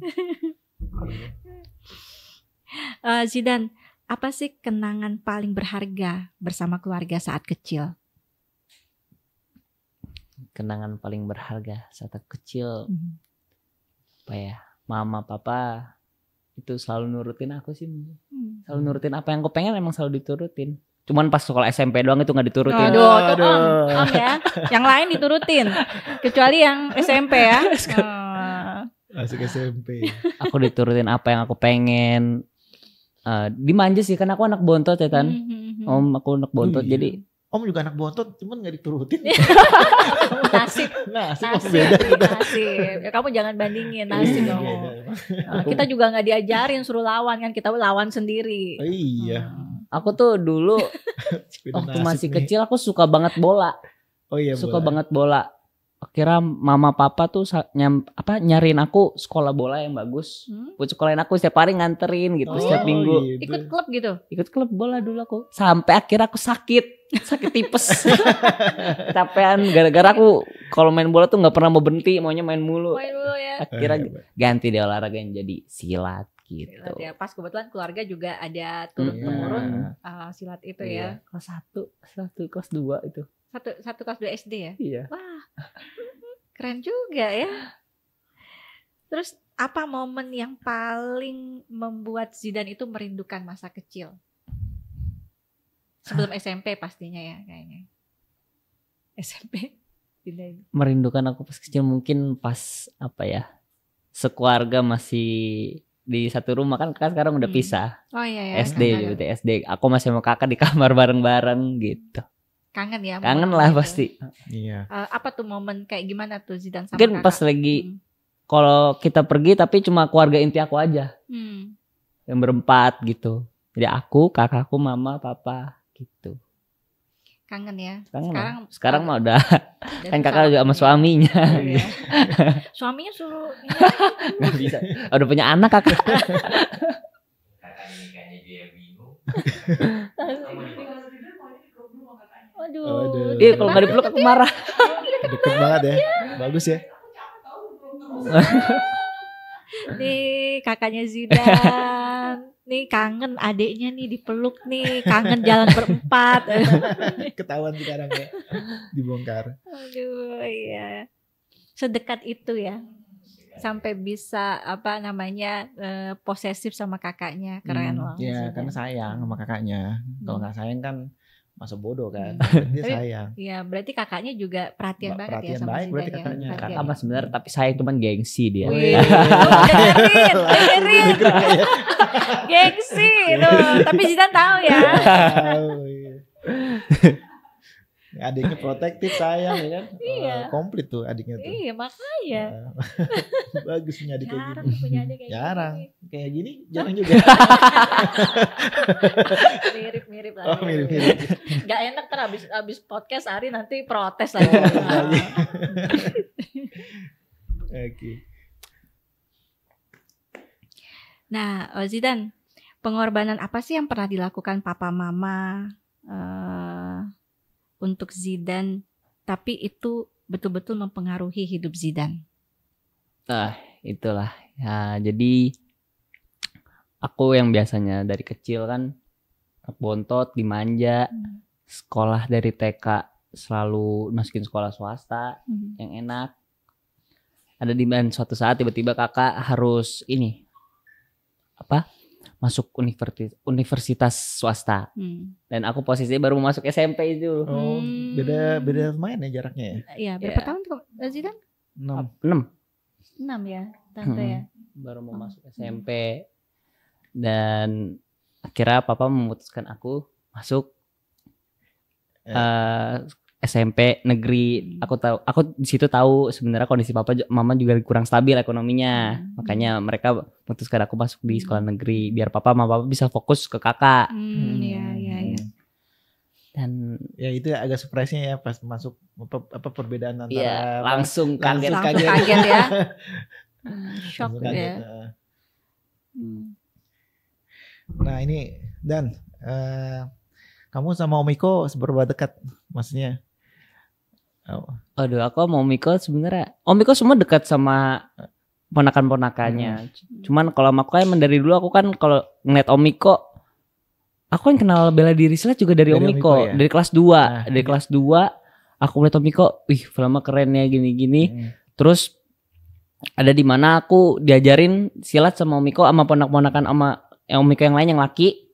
Zidan, apa sih kenangan paling berharga bersama keluarga saat kecil? Kenangan paling berharga saat kecil, apa ya? Mama, papa itu selalu nurutin aku sih, selalu nurutin apa yang aku pengen, emang selalu diturutin. Cuman pas sekolah SMP doang itu nggak diturutin. Aduh. Om ya. Yang lain diturutin, kecuali yang SMP ya. Masuk SMP. Aku diturutin apa yang aku pengen. Dimanja sih, kan aku anak bontot ya Tan. Om aku anak bontot, jadi Om juga anak bontot, cuman gak diturutin. Nasib. Beda kita. Nasib. Ya, kamu jangan bandingin nasib dong. Kita juga gak diajarin suruh lawan kan, kita lawan sendiri. Oh, iya. Aku tuh dulu waktu masih kecil aku suka banget bola. Oh iya. Suka banget bola. Kira mama papa tuh nyariin aku sekolah bola yang bagus. Buat sekolahin aku setiap hari, nganterin gitu setiap minggu. Gitu. Ikut klub gitu? Ikut klub bola dulu aku. Sampai akhirnya aku sakit tipes. Capean gara-gara aku kalau main bola tuh nggak pernah mau berhenti, maunya main mulu. Ya. Akhirnya ganti deh olahraga yang jadi silat gitu. Silat ya. Pas kebetulan keluarga juga ada turun-temurun silat itu ya. Kelas 1, kelas 2 itu. Satu kelas 2 SD ya? Iya. Wah, keren juga ya. Terus apa momen yang paling membuat Zidan itu merindukan masa kecil? Sebelum SMP pastinya ya kayaknya. SMP. Merindukan aku pas kecil mungkin pas apa ya, sekeluarga masih di satu rumah, kan kakak sekarang udah pisah. Oh iya ya. SD. Aku masih sama kakak di kamar bareng-bareng gitu. Kangen ya? Kangen lah pasti. Iya. Apa tuh momen kayak gimana tuh Zidan sama mungkin kakak? Pas lagi kalau kita pergi tapi cuma keluarga inti aku aja. Yang berempat gitu. Jadi aku, kakakku, mama, papa gitu. Kangen ya? Sekarang mah udah kan kakak juga sama suaminya. Iya. Suaminya suruh Gak bisa. Udah punya anak kakak. Kayaknya dia bingung. Aduh. Dia kalau nggak dipeluk aku marah. Deket banget ya. Bagus ya. Nih kakaknya Zidan. Nih kangen adiknya nih dipeluk nih. Kangen jalan berempat. Ketahuan sekarang ya. Dibongkar. Aduh iya. Sedekat itu ya. Sampai bisa posesif sama kakaknya. Keren loh. Iya, karena sayang sama kakaknya. Kalau nggak sayang kan masa bodoh kan. Dia sayang. Iya, berarti kakaknya juga perhatian banget ya sama baik Zidan berarti ya. kakaknya. Kakak mah sebenarnya tapi sayang cuman gengsi dia. Dengerin. Gengsi loh. Tapi Zidan tahu ya. Adiknya protektif, sayang ya kan. Iya. Komplit tuh adiknya tuh. Iya, makanya. Bagus punya adik kayak Jarang gini. punya adik kayak Jarang. gini. Kayak gini jarang juga. Mirip-mirip lah. Oh, mirip. Gak enak kan abis podcast Ari nanti protes lagi. Oke. Nah, Zidan, pengorbanan apa sih yang pernah dilakukan papa mama untuk Zidan, tapi itu betul-betul mempengaruhi hidup Zidan? Itulah ya, jadi aku yang biasanya dari kecil kan bontot, dimanja, sekolah dari TK selalu masukin sekolah swasta yang enak. Ada di mana suatu saat tiba-tiba kakak harus ini masuk universitas swasta. Dan aku posisinya baru masuk SMP itu. Oh, beda lumayan ya jaraknya ya. Iya, berapa tahun kok Zidan? 6 ya, tante ya. Baru mau masuk SMP. Dan akhirnya papa memutuskan aku masuk SMP negeri. Aku di situ tahu sebenarnya kondisi mama juga kurang stabil ekonominya. Makanya mereka memutuskan aku masuk di sekolah negeri biar papa sama papa bisa fokus ke kakak. Iya. Dan ya itu agak surprise-nya ya pas masuk apa perbedaan antara langsung kaget ya. Shock ya. Nah ini Dan, kamu sama Omiko seberapa dekat maksudnya? Aduh, aku sama Omiko sebenarnya. Omiko semua dekat sama ponakan-ponakannya. Cuman kalau aku kan dari dulu aku kan kalau ngeliat Omiko, aku kan kenal bela diri silat juga dari Omiko, ya? Dari kelas 2. Dari kelas 2 aku ngeliat Omiko, filmnya keren ya gini-gini. Terus ada di mana aku diajarin silat sama Omiko sama ponak-ponakan sama Omiko yang lain yang laki.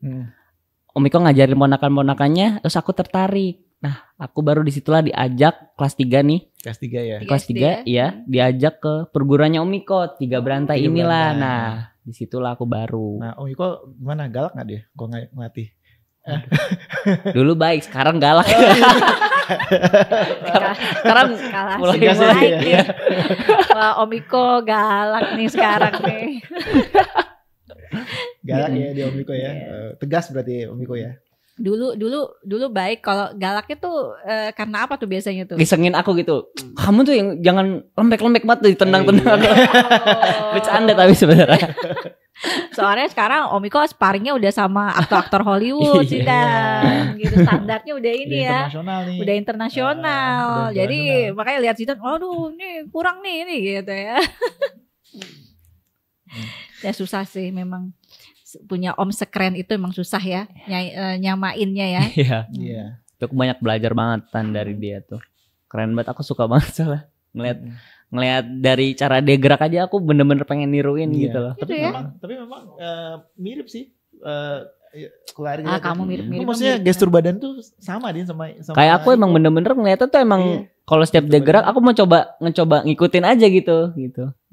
Omiko ngajarin ponakan-ponakannya, terus aku tertarik. Nah, aku baru disitulah diajak kelas 3 nih. Kelas 3 ya? Kelas 3 ya, diajak ke perguruannya Omiko, 3 berantai inilah. Nah, disitulah aku baru. Nah, Omiko gimana? Galak gak dia? Kok ngelatih? Dulu baik, sekarang galak. sekarang mulai ya. Wah, Omiko galak nih sekarang nih. Galak ya di Omiko ya. Tegas berarti Omiko ya. Dulu baik. Kalau galaknya tuh karena apa tuh biasanya tuh? Ngisengin aku gitu. Kamu tuh yang jangan lembek-lembek banget ditendang-tendang. Bercanda tapi sebenarnya. Soalnya sekarang Omiko sparringnya udah sama aktor-aktor Hollywood sih dan gitu standarnya udah ini ya. Udah internasional. Jadi makanya lihat Zidan, waduh ini kurang nih ini gitu ya. Ya susah sih memang, punya om sekeren itu emang susah ya nyamainnya ya. Iya. Aku banyak belajar banget dari dia tuh. Keren banget, aku suka banget soalnya ngelihat dari cara dia gerak aja aku bener-bener pengen niruin gitu loh. Tapi memang mirip sih keluarga. Kamu mirip. Maksudnya gestur badan tuh sama dia sama kayak aku emang bener-bener ngeliatnya tuh emang kalau setiap dia gerak aku mau ngecoba ngikutin aja gitu.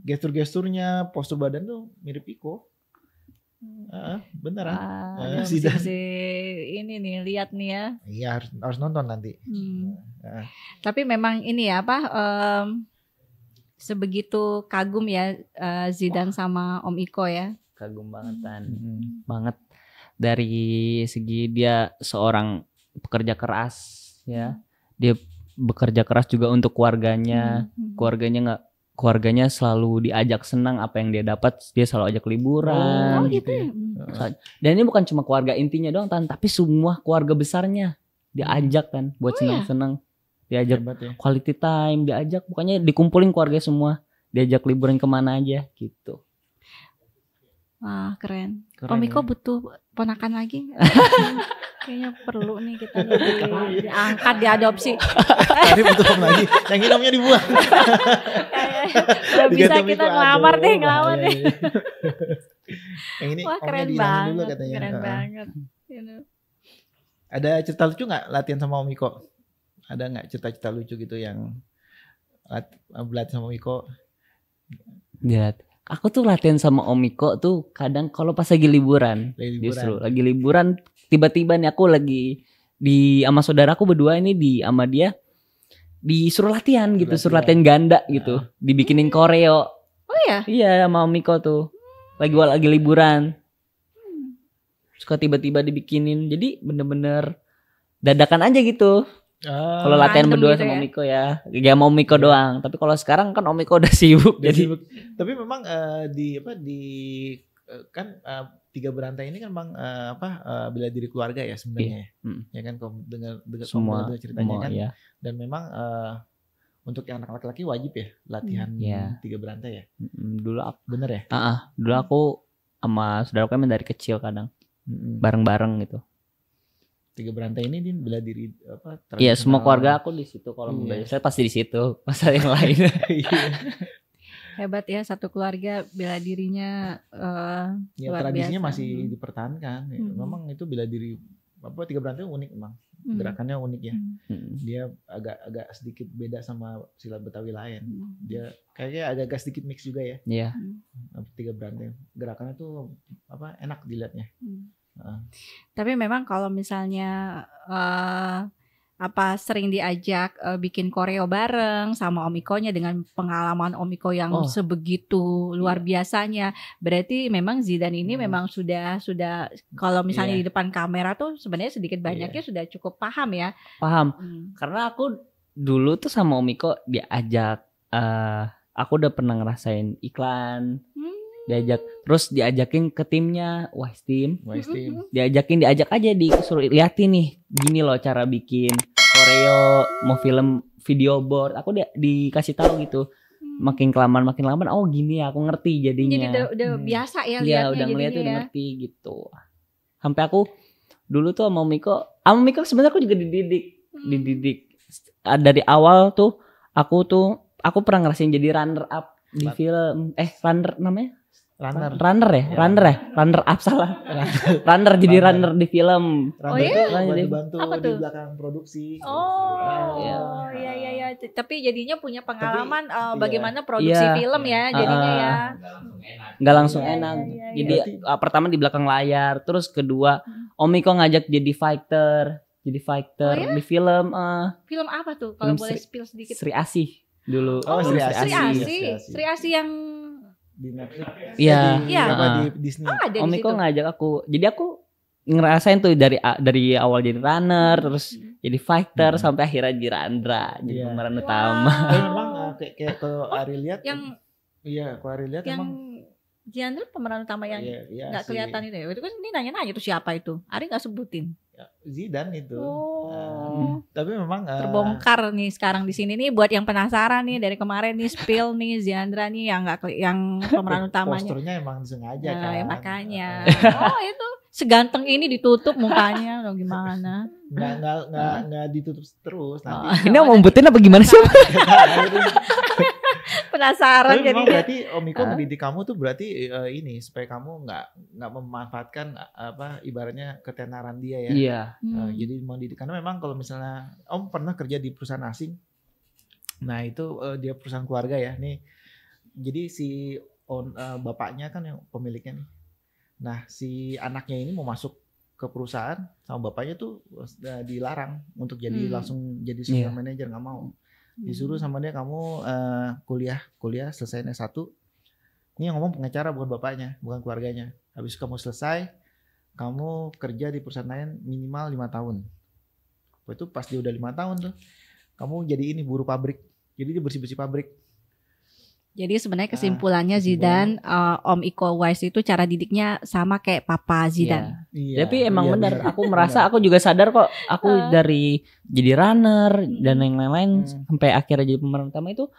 Gestur-gesturnya, postur badan tuh mirip Iko. Beneran. Si ini nih lihat nih ya. Iya harus nonton nanti. Tapi memang ini ya sebegitu kagum ya Zidan sama Om Iko ya. Kagum bangetan. Banget dari segi dia seorang pekerja keras ya. Dia bekerja keras juga untuk keluarganya. Keluarganya selalu diajak senang, apa yang dia dapat dia selalu ajak liburan. Gitu ya. Dan ini bukan cuma keluarga intinya doang tapi semua keluarga besarnya diajak kan buat senang-senang. Diajak quality time, diajak pokoknya dikumpulin keluarga semua, diajak liburan kemana aja gitu. Wah keren. Om Iko butuh ponakan lagi. Kayaknya perlu nih kita diangkat, diadopsi. Tadi butuh om lagi, yang ini omnya dibuang. Udah bisa kita ngelamar deh. Yang ini wah keren banget dulu katanya. Keren banget. Ada cerita lucu gak latihan sama Om Iko? Ada gak cerita-cerita lucu gitu yang latihan sama Om Iko? Aku tuh latihan sama Om Iko tuh kadang kalau pas lagi liburan. Justru lagi liburan tiba-tiba nih aku lagi sama saudaraku berdua ini sama dia disuruh latihan gitu, suruh latihan ganda gitu, dibikinin koreo. Oh iya? Iya sama Om Iko tuh. Lagi liburan. Suka tiba-tiba dibikinin. Jadi bener-bener dadakan aja gitu. Kalau latihan berdua gitu sama Om Iko ya. Gak mau Om Iko doang. Tapi kalau sekarang kan Om Iko udah sibuk. Tapi memang kan 3 berantai ini kan memang bela diri keluarga ya sebenarnya. Ya kan kalau dengar semua ceritanya kan. Iya. Dan memang untuk yang anak laki-laki wajib ya latihan 3 berantai ya. Dulu aku bener ya? Dulu aku sama saudara kami dari kecil kadang Mm-mm. bareng-bareng gitu. Tiga berantai ini Din bela diri apa? Iya, semua tradisional. keluarga aku di situ. Kalau Iya. belajar saya pasti di situ. Masa yang lain. Iya. Hebat ya, satu keluarga bela dirinya Ya, luar tradisinya biasa. masih dipertahankan. Ya, memang itu bela diri apa tiga berantai unik memang. Gerakannya unik ya. Dia agak sedikit beda sama silat Betawi lain. Dia kayaknya agak sedikit mix juga ya. Iya. Tiga berantai. Gerakannya tuh apa enak dilihatnya. Tapi memang kalau misalnya sering diajak bikin koreo bareng sama Om Iko-nya dengan pengalaman Om Iko yang sebegitu luar biasanya, berarti memang Zidane ini memang sudah kalau misalnya di depan kamera tuh sebenarnya sedikit banyaknya sudah cukup paham ya. Paham. Karena aku dulu tuh sama Om Iko diajak, aku udah pernah ngerasain iklan, diajakin ke timnya, Wise Team. Diajak aja, disuruh liatin nih, gini loh cara bikin koreo, mau film video board. Aku dikasih tahu gitu. Makin kelamaan, oh gini ya, aku ngerti jadinya. Jadi udah biasa ya liatnya. Iya, udah ngeliat udah ngerti gitu. Sampai aku dulu tuh sama Miko sebenarnya aku juga dididik. Dari awal tuh aku pernah ngerasain jadi runner up di film. Runner namanya? Runner up salah. Runner jadi runner di film. Bantu di belakang produksi. Iya. Tapi jadinya punya pengalaman bagaimana produksi film ya jadinya ya. Nggak langsung enak. Jadi pertama di belakang layar, terus kedua Om Iko ngajak jadi fighter di film. Film apa tuh kalau boleh spill sedikit? Sri Asih dulu. Sri Asih yang di Netflix. Iya. Di Disney. Om Iko ngajak aku. Jadi aku ngerasain tuh dari awal jadi runner, terus jadi fighter sampai akhirnya jadi Randra, jadi pemeran utama. Memang kayak kalau Ari lihat yang kalau Ari lihat yang emang Jiandra pemeran utama yang nggak kelihatan itu ya. Itu kan ini nanya tuh siapa itu. Ari nggak sebutin. Zidane itu. Tapi memang terbongkar nih sekarang di sini nih buat yang penasaran nih dari kemarin nih spill nih Ziandra nih yang pemeran utamanya. Posturnya emang sengaja kan. Ya makanya. Itu seganteng ini ditutup mukanya loh gimana? Nggak ditutup terus nanti. Ini mau ngumpetin apa gimana sih? Penasaran jadi. memang berarti Om Iko mendidik kamu tuh berarti ini supaya kamu nggak memanfaatkan ibaratnya ketenaran dia ya. Iya. Jadi mendidik karena memang kalau misalnya Om pernah kerja di perusahaan asing, nah itu dia perusahaan keluarga ya nih. Jadi si bapaknya kan yang pemiliknya nih. Nah si anaknya ini mau masuk ke perusahaan sama bapaknya tuh dilarang untuk jadi langsung jadi senior manager, nggak mau. Disuruh sama dia kamu kuliah selesai S1. Ini yang ngomong pengacara bukan bapaknya, bukan keluarganya. Habis kamu selesai, kamu kerja di perusahaan lain minimal 5 tahun. Itu pas dia udah 5 tahun tuh, kamu jadi ini buruh pabrik. Jadi dia bersih-bersih pabrik. Jadi sebenarnya kesimpulannya Zidane, Om Iko Wise itu cara didiknya sama kayak Papa Zidane. Iya. Tapi emang benar, aku merasa aku juga sadar kok. Aku dari jadi runner dan yang lain-lain sampai akhirnya jadi pemeran utama itu,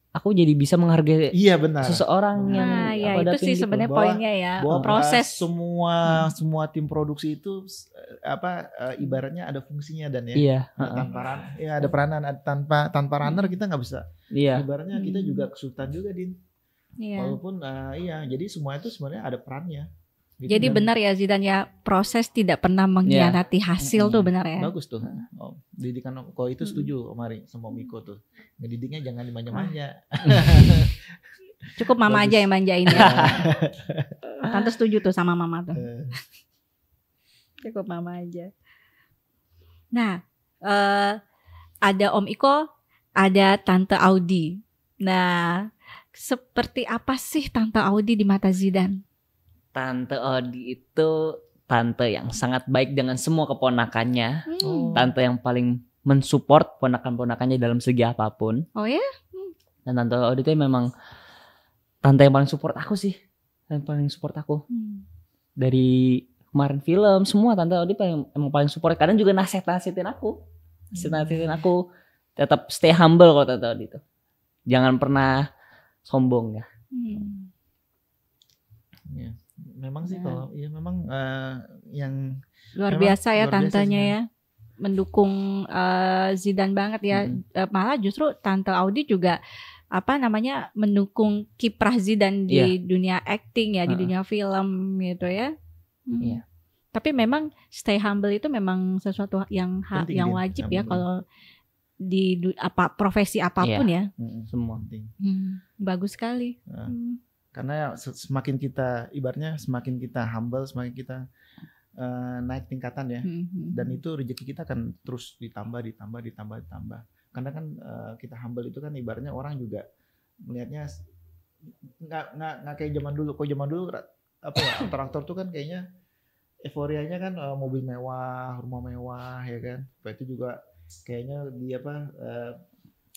aku jadi bisa menghargai seseorang yang itu sih sebenarnya poinnya ya. Proses semua tim produksi itu ibaratnya ada fungsinya dan ya. Iya. Ada peranan. Tanpa runner kita nggak bisa. Iya. Ibaratnya kita juga kesulitan juga Din. Iya. Walaupun jadi semua itu sebenarnya ada perannya. Gitu. Jadi benar ya Zidane ya, proses tidak pernah mengkhianati hasil tuh benar ya. Bagus tuh. Didikan kalau itu setuju Om Ari sama Om Iko tuh. Ngedidiknya jangan dimanja-manja. Cukup mama aja yang manjain ya. Tante setuju tuh sama mama tuh. Cukup mama aja. Nah, ada Om Iko, ada Tante Audi. Nah, seperti apa sih Tante Audi di mata Zidane? Tante Audi itu tante yang sangat baik dengan semua keponakannya. Tante yang paling mensupport ponakan-ponakannya dalam segi apapun. Oh ya? Dan Tante Audi itu memang tante yang paling support aku sih. Yang paling support aku. Dari kemarin film semua Tante Audi emang paling support. Kadang juga nasihatin aku. Tetap stay humble kok Tante Audi itu. Jangan pernah sombong ya. Memang sih Ya. kalau ya memang yang Luar memang biasa ya luar biasa tantenya sih, ya. Mendukung Zidane banget ya. Malah justru tante Audi juga mendukung kiprah Zidane di dunia acting ya, di dunia film gitu ya. Iya. Tapi memang stay humble itu memang sesuatu yang penting, yang Din. wajib Yang ya penting. kalau di profesi apapun ya. Semua. Penting. Bagus sekali. Nah, karena semakin kita ibaratnya semakin kita humble, semakin kita naik tingkatan ya. Dan itu rezeki kita akan terus ditambah. Karena kan kita humble itu kan ibaratnya orang juga melihatnya nggak kayak zaman dulu. Kalau zaman dulu apa ya, aktor-aktor tuh kan kayaknya euforianya kan mobil mewah, rumah mewah ya kan. Apa itu juga kayaknya dia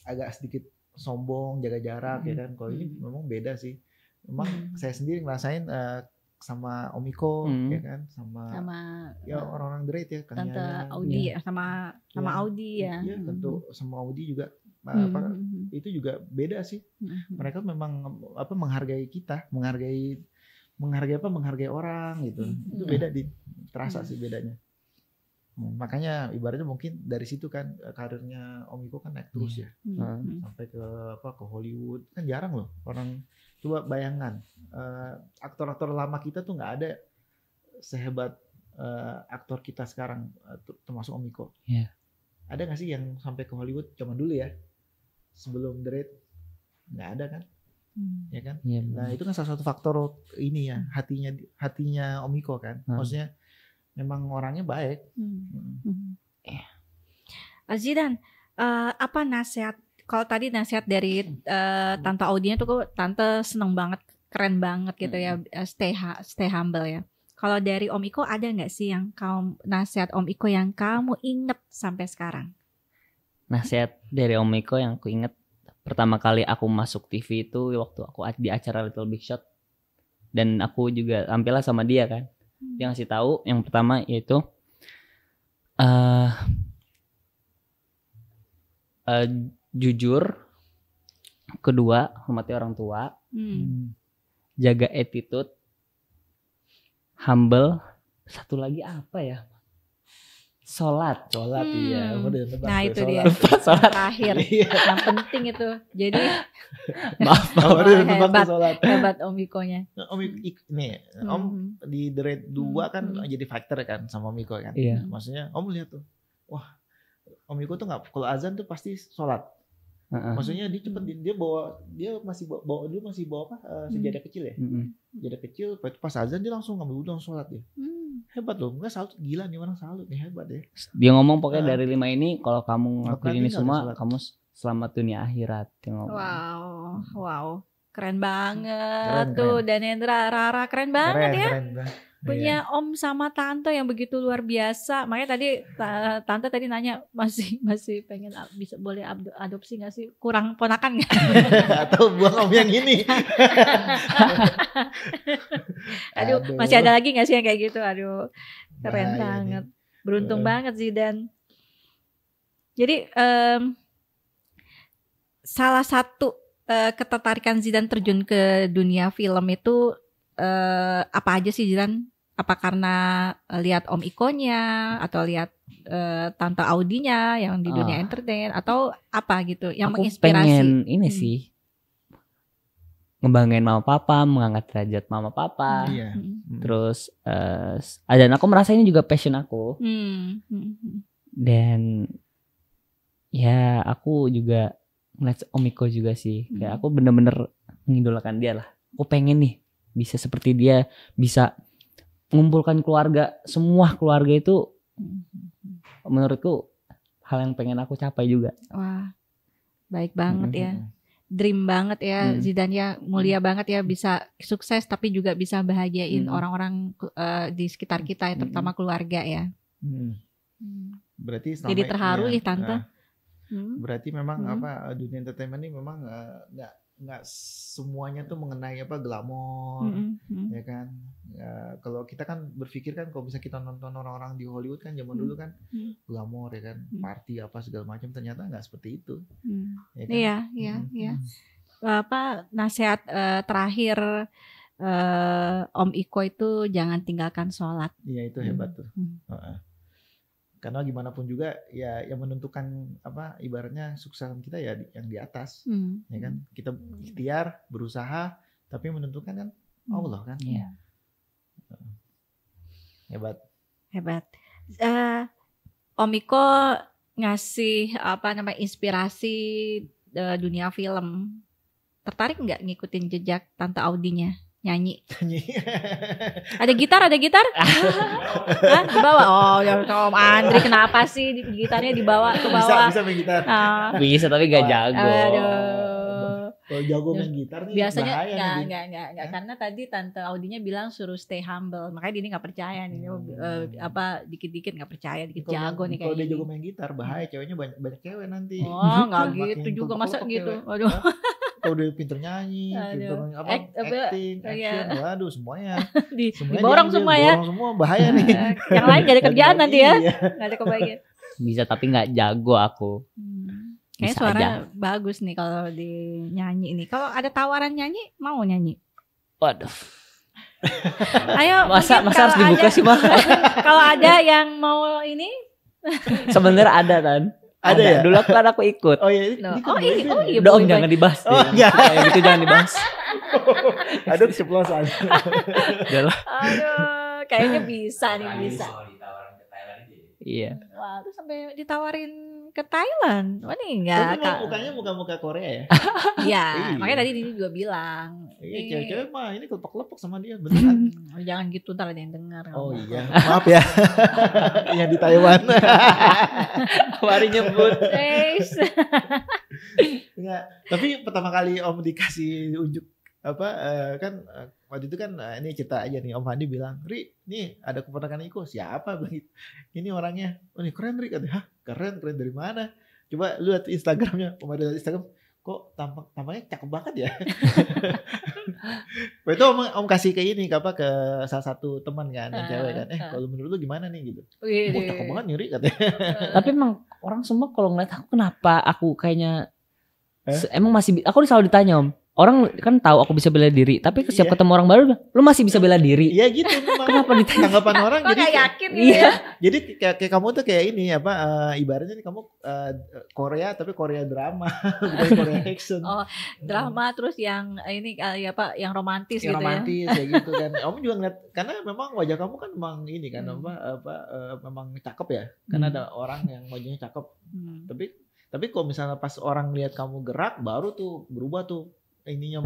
agak sedikit sombong, jaga jarak ya kan. Kalau ini memang beda sih. Memang saya sendiri ngerasain sama Om Iko ya kan, sama ya orang-orang great ya, Kang Tante Yayan, Audi ya, sama Audi ya. Iya, tentu sama Audi juga itu juga beda sih. Mereka memang menghargai kita, menghargai orang gitu. Itu beda terasa sih bedanya. Makanya ibaratnya mungkin dari situ kan karirnya Om Iko kan naik terus ya. Sampai ke Hollywood. Kan jarang loh orang. Coba bayangkan, aktor-aktor lama kita tuh nggak ada sehebat aktor kita sekarang, termasuk Om Iko. Yeah. Ada nggak sih yang sampai ke Hollywood zaman dulu ya, sebelum The Raid? Nggak ada kan? Ya kan? Yeah. Nah itu kan salah satu faktor ini ya, hatinya Om Iko kan. Maksudnya memang orangnya baik. Zidane, apa nasihat? Kalau tadi nasihat dari Tante Audinya tuh Tante seneng banget, keren banget gitu ya, stay humble ya. Kalau dari Om Iko ada nggak sih yang nasihat Om Iko yang kamu inget sampai sekarang? Nasihat dari Om Iko yang aku inget pertama kali aku masuk TV itu waktu aku di acara Little Big Shot, dan aku juga tampilnya sama dia kan. Dia ngasih tahu yang pertama yaitu jujur, kedua hormati orang tua, jaga attitude, humble, satu lagi apa ya, sholat iya. Nah itu dia sholat terakhir yang penting itu. Jadi maaf hebat Om Iko-nya. Om nih, Om di The Raid 2 kan jadi fighter kan sama Om Iko kan. Iya. Maksudnya Om lihat tuh, wah Om Iko tuh nggak, kalau azan tuh pasti sholat. Maksudnya dia cepet, dia masih bawa apa, sejadah kecil ya. Sejadah kecil, pas azan dia langsung ngambil wudhu, langsung sholat dia. Hebat loh, nggak salut, gila nih orang, salut nih, hebat ya. Dia ngomong pokoknya dari 5 ini kalau kamu ngelakuin ini semua, sholat. kamu selamat dunia akhirat. Wow, keren banget tuh. Danendra, Rara, keren banget ya. Keren. Punya Om sama Tante yang begitu luar biasa. Makanya tadi Tante tadi nanya masih pengen bisa boleh adopsi nggak sih? Kurang ponakan nggak? Atau buang Om yang ini? Aduh, masih ada lagi nggak sih yang kayak gitu? Aduh, keren Bahaya banget. nih. Beruntung banget Zidane. Jadi salah satu ketertarikan Zidane terjun ke dunia film itu apa aja sih Zidane? Apa karena lihat Om Iko-nya atau lihat Tante Audinya yang di dunia entertain, atau apa gitu yang aku menginspirasi? Pengen ini sih ngebanggain mama papa, mengangkat derajat mama papa. Iya. Terus dan aku merasa ini juga passion aku. Dan ya aku juga ngeliat Om Iko juga sih. Kayak aku bener-bener mengidolakan dia lah. Aku pengen nih bisa seperti dia, bisa mengumpulkan keluarga, semua keluarga itu menurutku hal yang pengen aku capai juga. Wah, baik banget ya. Dream banget ya Zidane ya, mulia banget ya, bisa sukses tapi juga bisa bahagiain orang-orang di sekitar kita ya, terutama keluarga ya. Berarti jadi terharu ya Tante. Berarti memang dunia entertainment ini memang nggak semuanya tuh mengenai glamor, ya kan. Ya, kalau kita kan berpikir kan kalau bisa kita nonton orang-orang di Hollywood kan zaman dulu kan glamor ya kan, party apa segala macam, ternyata nggak seperti itu. Ya kan? Iya. Apa nasihat terakhir Om Iko itu jangan tinggalkan sholat. Iya itu hebat tuh. Heeh. Karena gimana pun juga ya yang menentukan apa ibaratnya suksesan kita ya yang di atas. Ya kan? Kita ikhtiar, berusaha, tapi menentukan kan Allah kan. Iya. Hebat. Om Iko ngasih inspirasi dunia film. Tertarik nggak ngikutin jejak Tante Audinya nyanyi? Ada gitar? Hah? Dibawa? Oh, ya Om Andri kenapa sih gitarnya dibawa ke bawah? Bisa main gitar. Bisa tapi gak jago. Kalau jago main gitar nih biasanya bahaya nggak karena tadi Tante Audinya bilang suruh stay humble, makanya dia nggak percaya nih dikit-dikit nggak percaya, dikit jago nih kalau kayak dia jago main gitar bahaya, ceweknya banyak cewek nanti. Oh nggak gitu juga masa gitu. Aduh. Kalau dia pinter nyanyi, pinter acting, action, waduh semuanya. Diborong semua ya. Diborong semua bahaya nih. Yang lain gak ada kerjaan nanti ya. Gak ada kebagian. Bisa tapi gak jago aku. Kayaknya suara bagus nih kalau dinyanyi ini. Kalau ada tawaran nyanyi, mau nyanyi? Waduh. Ayo. Masa harus dibuka sih mah? Kalau ada yang mau ini? Sebenarnya ada kan. Ada ya? Dulu kan aku ikut. Oh iya. Iya. Udah Om jangan dibahas. Kayak gitu jangan dibahas. Aduh keceplosan. Aduh, kayaknya bisa nih bisa. Iya. Wah, terus sampai ditawarin ke Thailand. Wah nih enggak. Mukanya muka-muka Korea ya? Iya, makanya tadi Dini juga bilang. Iya, cewek-cewek mah ini kelepek-kelepek sama dia beneran. Jangan gitu, ntar ada yang dengar. Oh iya, maaf ya. Yang di Taiwan. Mari nyebut. Enggak, tapi pertama kali Om dikasih unjuk kan waktu itu kan ini cerita aja nih, Om Handi bilang, "Ri, nih ada keponakan Iko." Siapa begitu? Ini orangnya. Oh, ini keren Ri, katanya. Hah, keren dari mana? Coba lu lihat Instagramnya, Om ada Instagram. Kok tampaknya cakep banget ya. Waktu itu Om kasih ke ini ke salah satu teman kan yang cewek kan. Kalau menurut lu gimana nih gitu. Oh, cakep banget nih Ri, katanya. Tapi emang orang semua kalau ngeliat aku kenapa aku kayaknya emang masih aku selalu ditanya Om. Orang kan tahu aku bisa bela diri, tapi setiap ketemu orang baru, lu masih bisa bela diri. Iya gitu memang. Kenapa ditanya? Tanggapan orang jadi kayak yakin gitu ya. Jadi kayak kamu tuh kayak ini ibaratnya nih kamu Korea tapi Korea drama, bukan Korea action. Oh, drama terus yang ini yang romantis yang gitu romantis, ya gitu kan. Kamu juga ngeliat karena memang wajah kamu kan memang ini kan memang cakep ya. Karena ada orang yang wajahnya cakep. Tapi kalau misalnya pas orang lihat kamu gerak baru tuh berubah tuh ininya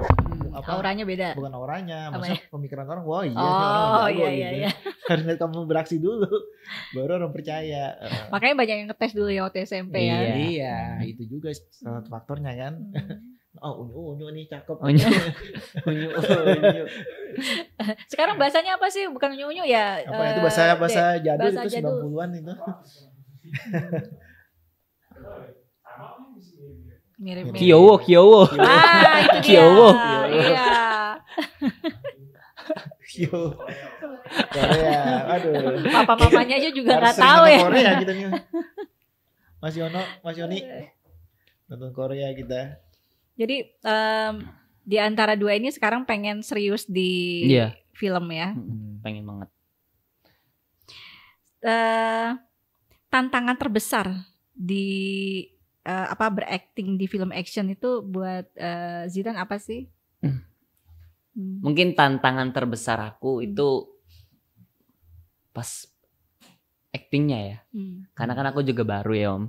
auranya beda. Bukan auranya, maksudnya pemikiran orang, wah iya orang jago gitu. Karena kamu beraksi dulu baru orang percaya. Makanya banyak yang ngetes dulu ya waktu SMP ya. Iya, itu juga salah satu faktornya kan. Oh, unyu nih cakep. Unyu. Sekarang bahasanya apa sih? Bukan unyu ya. Apa itu bahasa jadul itu 90-an itu. Mirip-mirip. Kyowo. Itu Kyowo. Iya. Korea. Aduh. Papa-papanya aja juga nggak tahu ya. Korea kita nih. Mas Yoni. Nonton Korea kita. Jadi di antara dua ini sekarang pengen serius di film ya. Pengen banget. Tantangan terbesar di berakting di film action itu buat Zidan apa sih? Mungkin tantangan terbesar aku itu pas aktingnya ya. Karena kan aku juga baru ya Om.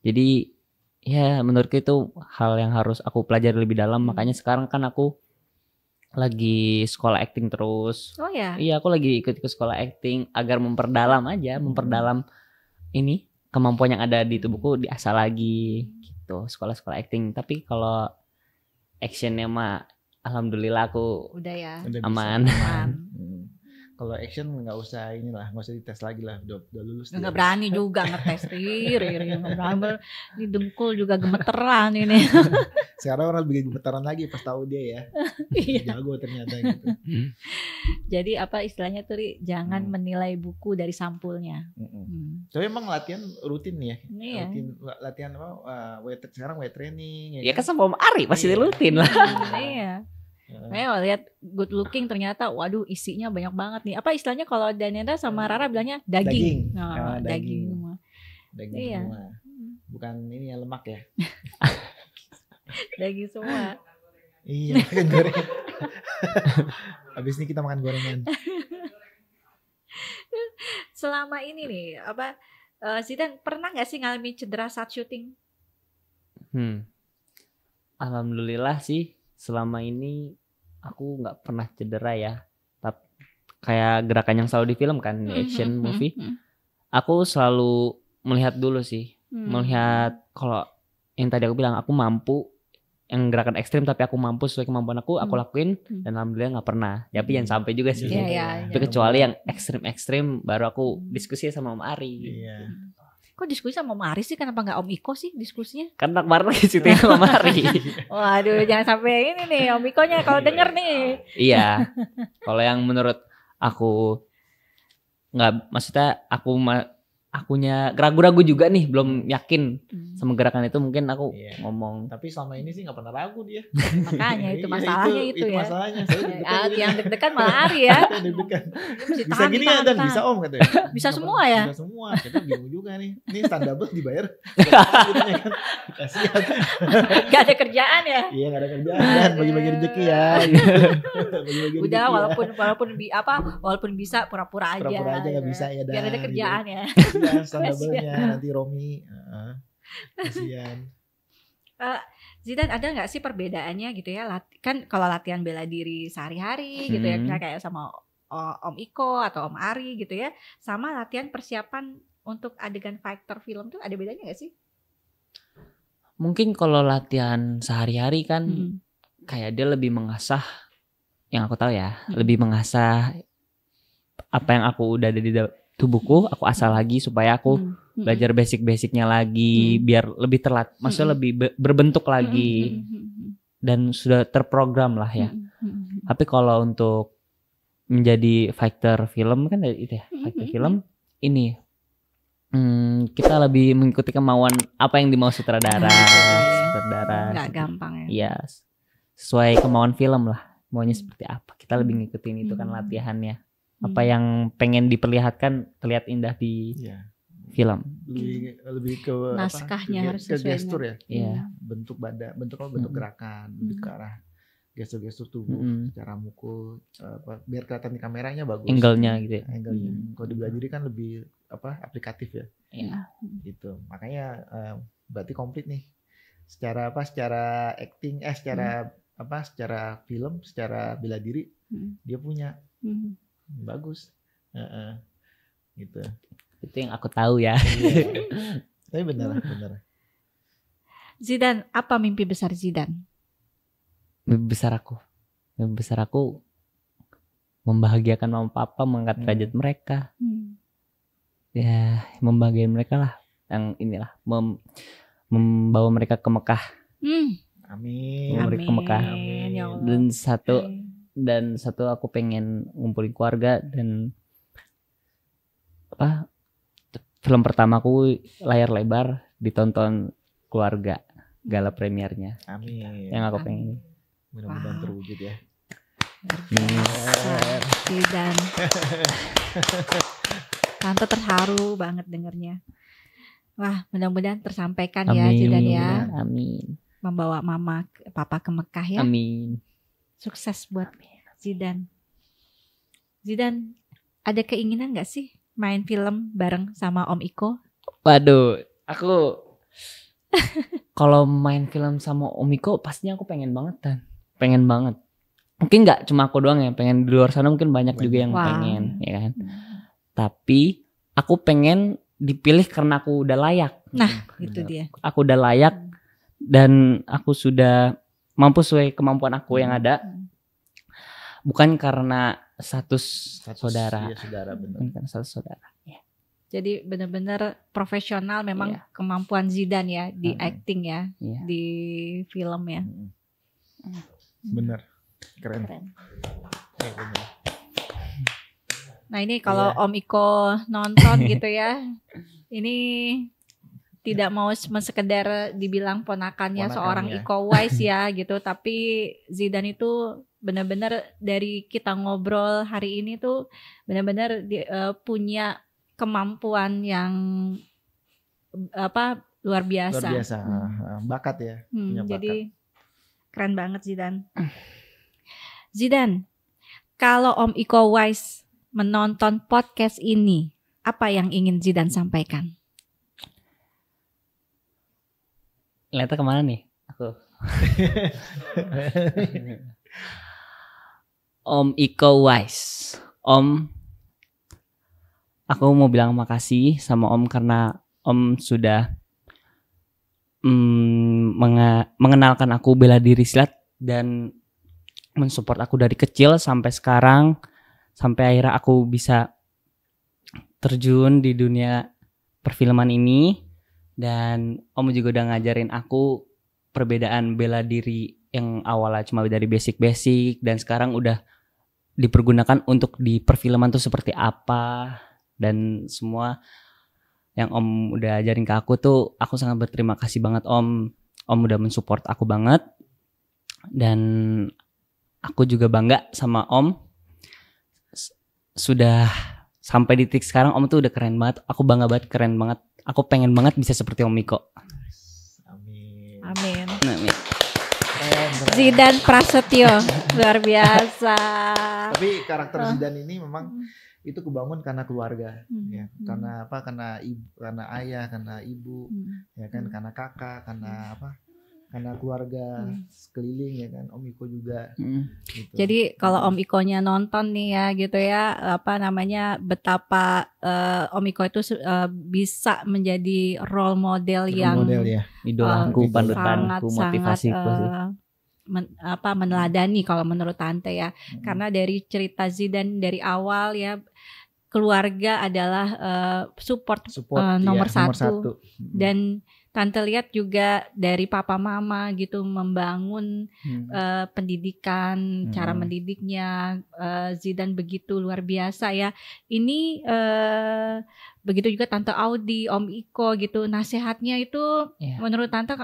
Jadi ya menurutku itu hal yang harus aku pelajari lebih dalam. Makanya sekarang kan aku lagi sekolah acting terus. Oh ya? Iya aku lagi ikut sekolah acting agar memperdalam ini kemampuan yang ada di tubuhku diasah lagi gitu, sekolah acting. Tapi kalau actionnya mah alhamdulillah aku udah ya aman. Kalau action nggak usah dites lagi lah, udah lulus. Nggak berani juga ngetes ini dengkul juga gemeteran ini. Sekarang orang bikin gemeteran lagi pas tahu dia ya. Jago ternyata gitu. Jadi istilahnya tuh jangan menilai buku dari sampulnya. Tapi emang latihan rutin ya. Iya. Latihan sekarang weight training ya kan sama Om Ari pasti rutin lah. Iya. Saya lihat good looking ternyata waduh isinya banyak banget nih. Apa istilahnya kalau Daniela sama Rara bilangnya daging. Daging. Daging semua. Daging Iya. semua. Bukan ini ya lemak ya. Daging semua. Iya, makan gorengan. Habis ini kita makan gorengan. Selama ini nih Zidan pernah nggak sih ngalamin cedera saat syuting? Alhamdulillah sih selama ini aku nggak pernah cedera ya. Tapi kayak gerakan yang selalu di film kan, di action movie. Aku selalu melihat dulu sih, melihat kalau yang tadi aku bilang aku mampu, yang gerakan ekstrim tapi aku mampu sesuai kemampuan aku lakuin, dan alhamdulillah nggak pernah. Tapi jangan sampai juga sih. Tapi kecuali yang ekstrim baru aku diskusi sama Om Ari. Iya. Kok diskusi sama Om Ari sih? Kenapa nggak Om Iko sih diskusinya? Karena kemarin lagi syuting sama Om Ari. Waduh, jangan sampai ini nih Om Ikonya kalau denger nih. Iya. Kalau yang menurut aku nggak, maksudnya akunya ragu-ragu juga nih, belum yakin sama gerakan itu, mungkin aku ngomong. Tapi selama ini sih nggak pernah ragu dia. Makanya itu masalahnya itu ya. Masalahnya. Saya yang deg-degan malah Ari ya. deg-degan. Mesti Bisa gini ya dan bisa Om katanya. Bisa semua ya. Bisa semua. Kita bingung juga nih. Ini stand double dibayar. Kan. Kasihan. Gak ada kerjaan ya. Iya nggak ada kerjaan. Dan bagi-bagi rezeki ya. Bagi-bagi Udah rezeki walaupun bisa pura-pura aja. Pura-pura aja nggak bisa ya. Biar ada kerjaan ya. Stand double-nya nanti Romi. Kasihan. Zidan, ada nggak sih perbedaannya gitu ya? Kan kalau latihan bela diri sehari-hari gitu ya, kayak sama Om Iko atau Om Ari gitu ya, sama latihan persiapan untuk adegan fighter film tuh ada bedanya nggak sih? Mungkin kalau latihan sehari-hari kan kayak dia lebih mengasah, yang aku tahu ya, lebih mengasah apa yang aku udah ada di tubuhku, aku asah lagi supaya aku belajar basic-basicnya lagi, biar lebih maksudnya lebih berbentuk lagi, dan sudah terprogram lah ya. Tapi kalau untuk menjadi fighter film kan itu ya, fighter film ini kita lebih mengikuti kemauan apa yang dimau sutradara. Nggak gampang ya. Iya, sesuai kemauan film lah, maunya seperti apa. Kita lebih ngikutin itu kan latihannya. Apa yang pengen diperlihatkan terlihat indah di film. Lebih ke naskahnya harus ke gestur ya. Iya. Bentuk badan, bentuk gerakan, lebih ke arah gestur-gestur tubuh, cara mukul, biar kelihatan di kameranya bagus. Angle-nya gitu ya. Angle-nya. Kalau di bela diri kan lebih aplikatif ya. Iya. Gitu. Makanya berarti komplit nih. Secara acting, secara film, secara bela diri dia punya. Bagus. Gitu. Itu yang aku tahu ya. Tapi benar. Zidan, apa mimpi besar Zidan? Mimpi besar aku membahagiakan mama papa, mengangkat derajat mereka. Ya, membahagiakan mereka lah. Yang inilah membawa mereka ke Mekah. Amin. Ke Mekah. Ya Allah. Dan satu aku pengen ngumpulin keluarga, dan film pertamaku layar lebar ditonton keluarga, gala premiernya. Amin. Yang aku pengen. Mudah-mudahan terwujud ya. Dan Tante terharu banget dengernya. Wah, mudah-mudahan tersampaikan ya Zidan ya. Amin. Membawa mama papa ke Mekah ya. Amin. Sukses buat Zidan. Zidan, ada keinginan gak sih main film bareng sama Om Iko? Waduh, aku kalau main film sama Om Iko pastinya aku pengen banget kan. Pengen banget. Mungkin gak cuma aku doang ya, pengen di luar sana mungkin banyak juga yang pengen, ya kan. Tapi aku pengen dipilih karena aku udah layak. Nah, itu dia. Aku udah layak dan aku sudah mampu sesuai kemampuan aku yang ada. Bukan karena status saudara. Iya, saudara benar. Bukan karena status saudara. Ya. Jadi benar-benar profesional memang kemampuan Zidan ya di acting ya, di film ya. Benar. Keren. Benar. Nah ini kalau Om Iko nonton gitu ya, ini tidak mau sekedar dibilang ponakannya seorang Iko Uwais ya gitu, tapi Zidan itu benar-benar dari kita ngobrol hari ini tuh benar-benar punya kemampuan yang luar biasa. Luar biasa, bakat ya. Punya bakat. Jadi keren banget Zidan. Zidan, kalau Om Iko Wise menonton podcast ini, apa yang ingin Zidan sampaikan? Lihatnya kemana nih? Aku. Om Iko Wise, Om, aku mau bilang makasih sama Om karena Om sudah mengenalkan aku bela diri silat dan mensupport aku dari kecil sampai sekarang, sampai akhirnya aku bisa terjun di dunia perfilman ini. Dan Om juga udah ngajarin aku perbedaan bela diri yang awalnya cuma dari basic-basic dan sekarang udah dipergunakan untuk di perfilman tuh seperti apa, dan semua yang Om udah ajarin ke aku tuh aku sangat berterima kasih banget Om. Om udah mensupport aku banget dan aku juga bangga sama Om. Sudah sampai di titik sekarang Om tuh udah keren banget. Aku bangga banget, keren banget. Aku pengen banget bisa seperti Om Iko. Amin. Amin. Amin. Zidan Prasetyo, luar biasa. Tapi karakter Zidan ini memang itu kebangun karena keluarga, ya. Karena apa? Karena ibu, karena ayah, karena ibu, ya kan? Karena kakak, karena apa? Karena keluarga sekeliling, ya kan? Om Iko juga. Gitu. Jadi kalau Om Ikonya nonton nih ya gitu ya, betapa Om Iko itu bisa menjadi role model yang model, ya. Idolaku, panutanku, motivasiku sih. Meneladani kalau menurut Tante ya. Karena dari cerita Zidan dari awal ya, keluarga adalah support nomor satu. Dan Tante lihat juga dari papa mama gitu membangun pendidikan, cara mendidiknya Zidan begitu luar biasa ya. Ini begitu juga Tante Audi, Om Iko gitu, nasihatnya itu menurut Tante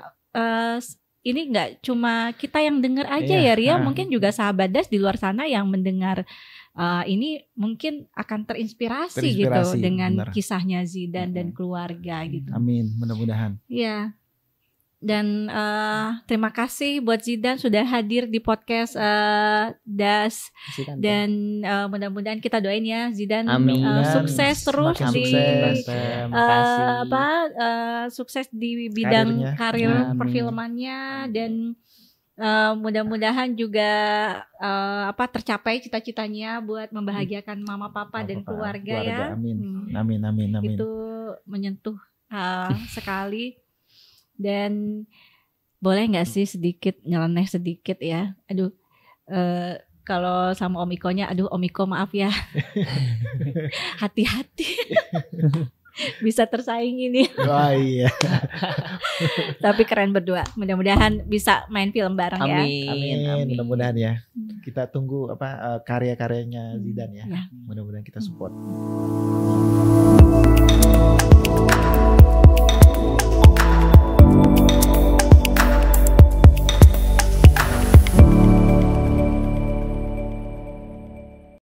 ini nggak cuma kita yang dengar aja ya Ria, mungkin juga sahabat Das di luar sana yang mendengar ini mungkin akan terinspirasi gitu dengan kisahnya Zidan dan keluarga gitu. Amin, mudah-mudahan. Iya. Dan terima kasih buat Zidan sudah hadir di podcast Das. Dan mudah-mudahan kita doain ya Zidan sukses terus sukses di bidang karir perfilmannya dan mudah-mudahan juga tercapai cita-citanya buat membahagiakan mama papa dan keluarga ya. Amin. Itu menyentuh sekali. Dan boleh nggak sih sedikit nyeleneh sedikit ya? Aduh, kalau sama Om Ikonya, aduh Om Iko maaf ya, hati-hati. Bisa tersaingi nih. Wah iya. Tapi keren berdua. Mudah-mudahan bisa main film bareng ya. Amin. Mudah-mudahan ya. Kita tunggu karya-karyanya Zidan ya. Mudah-mudahan kita support.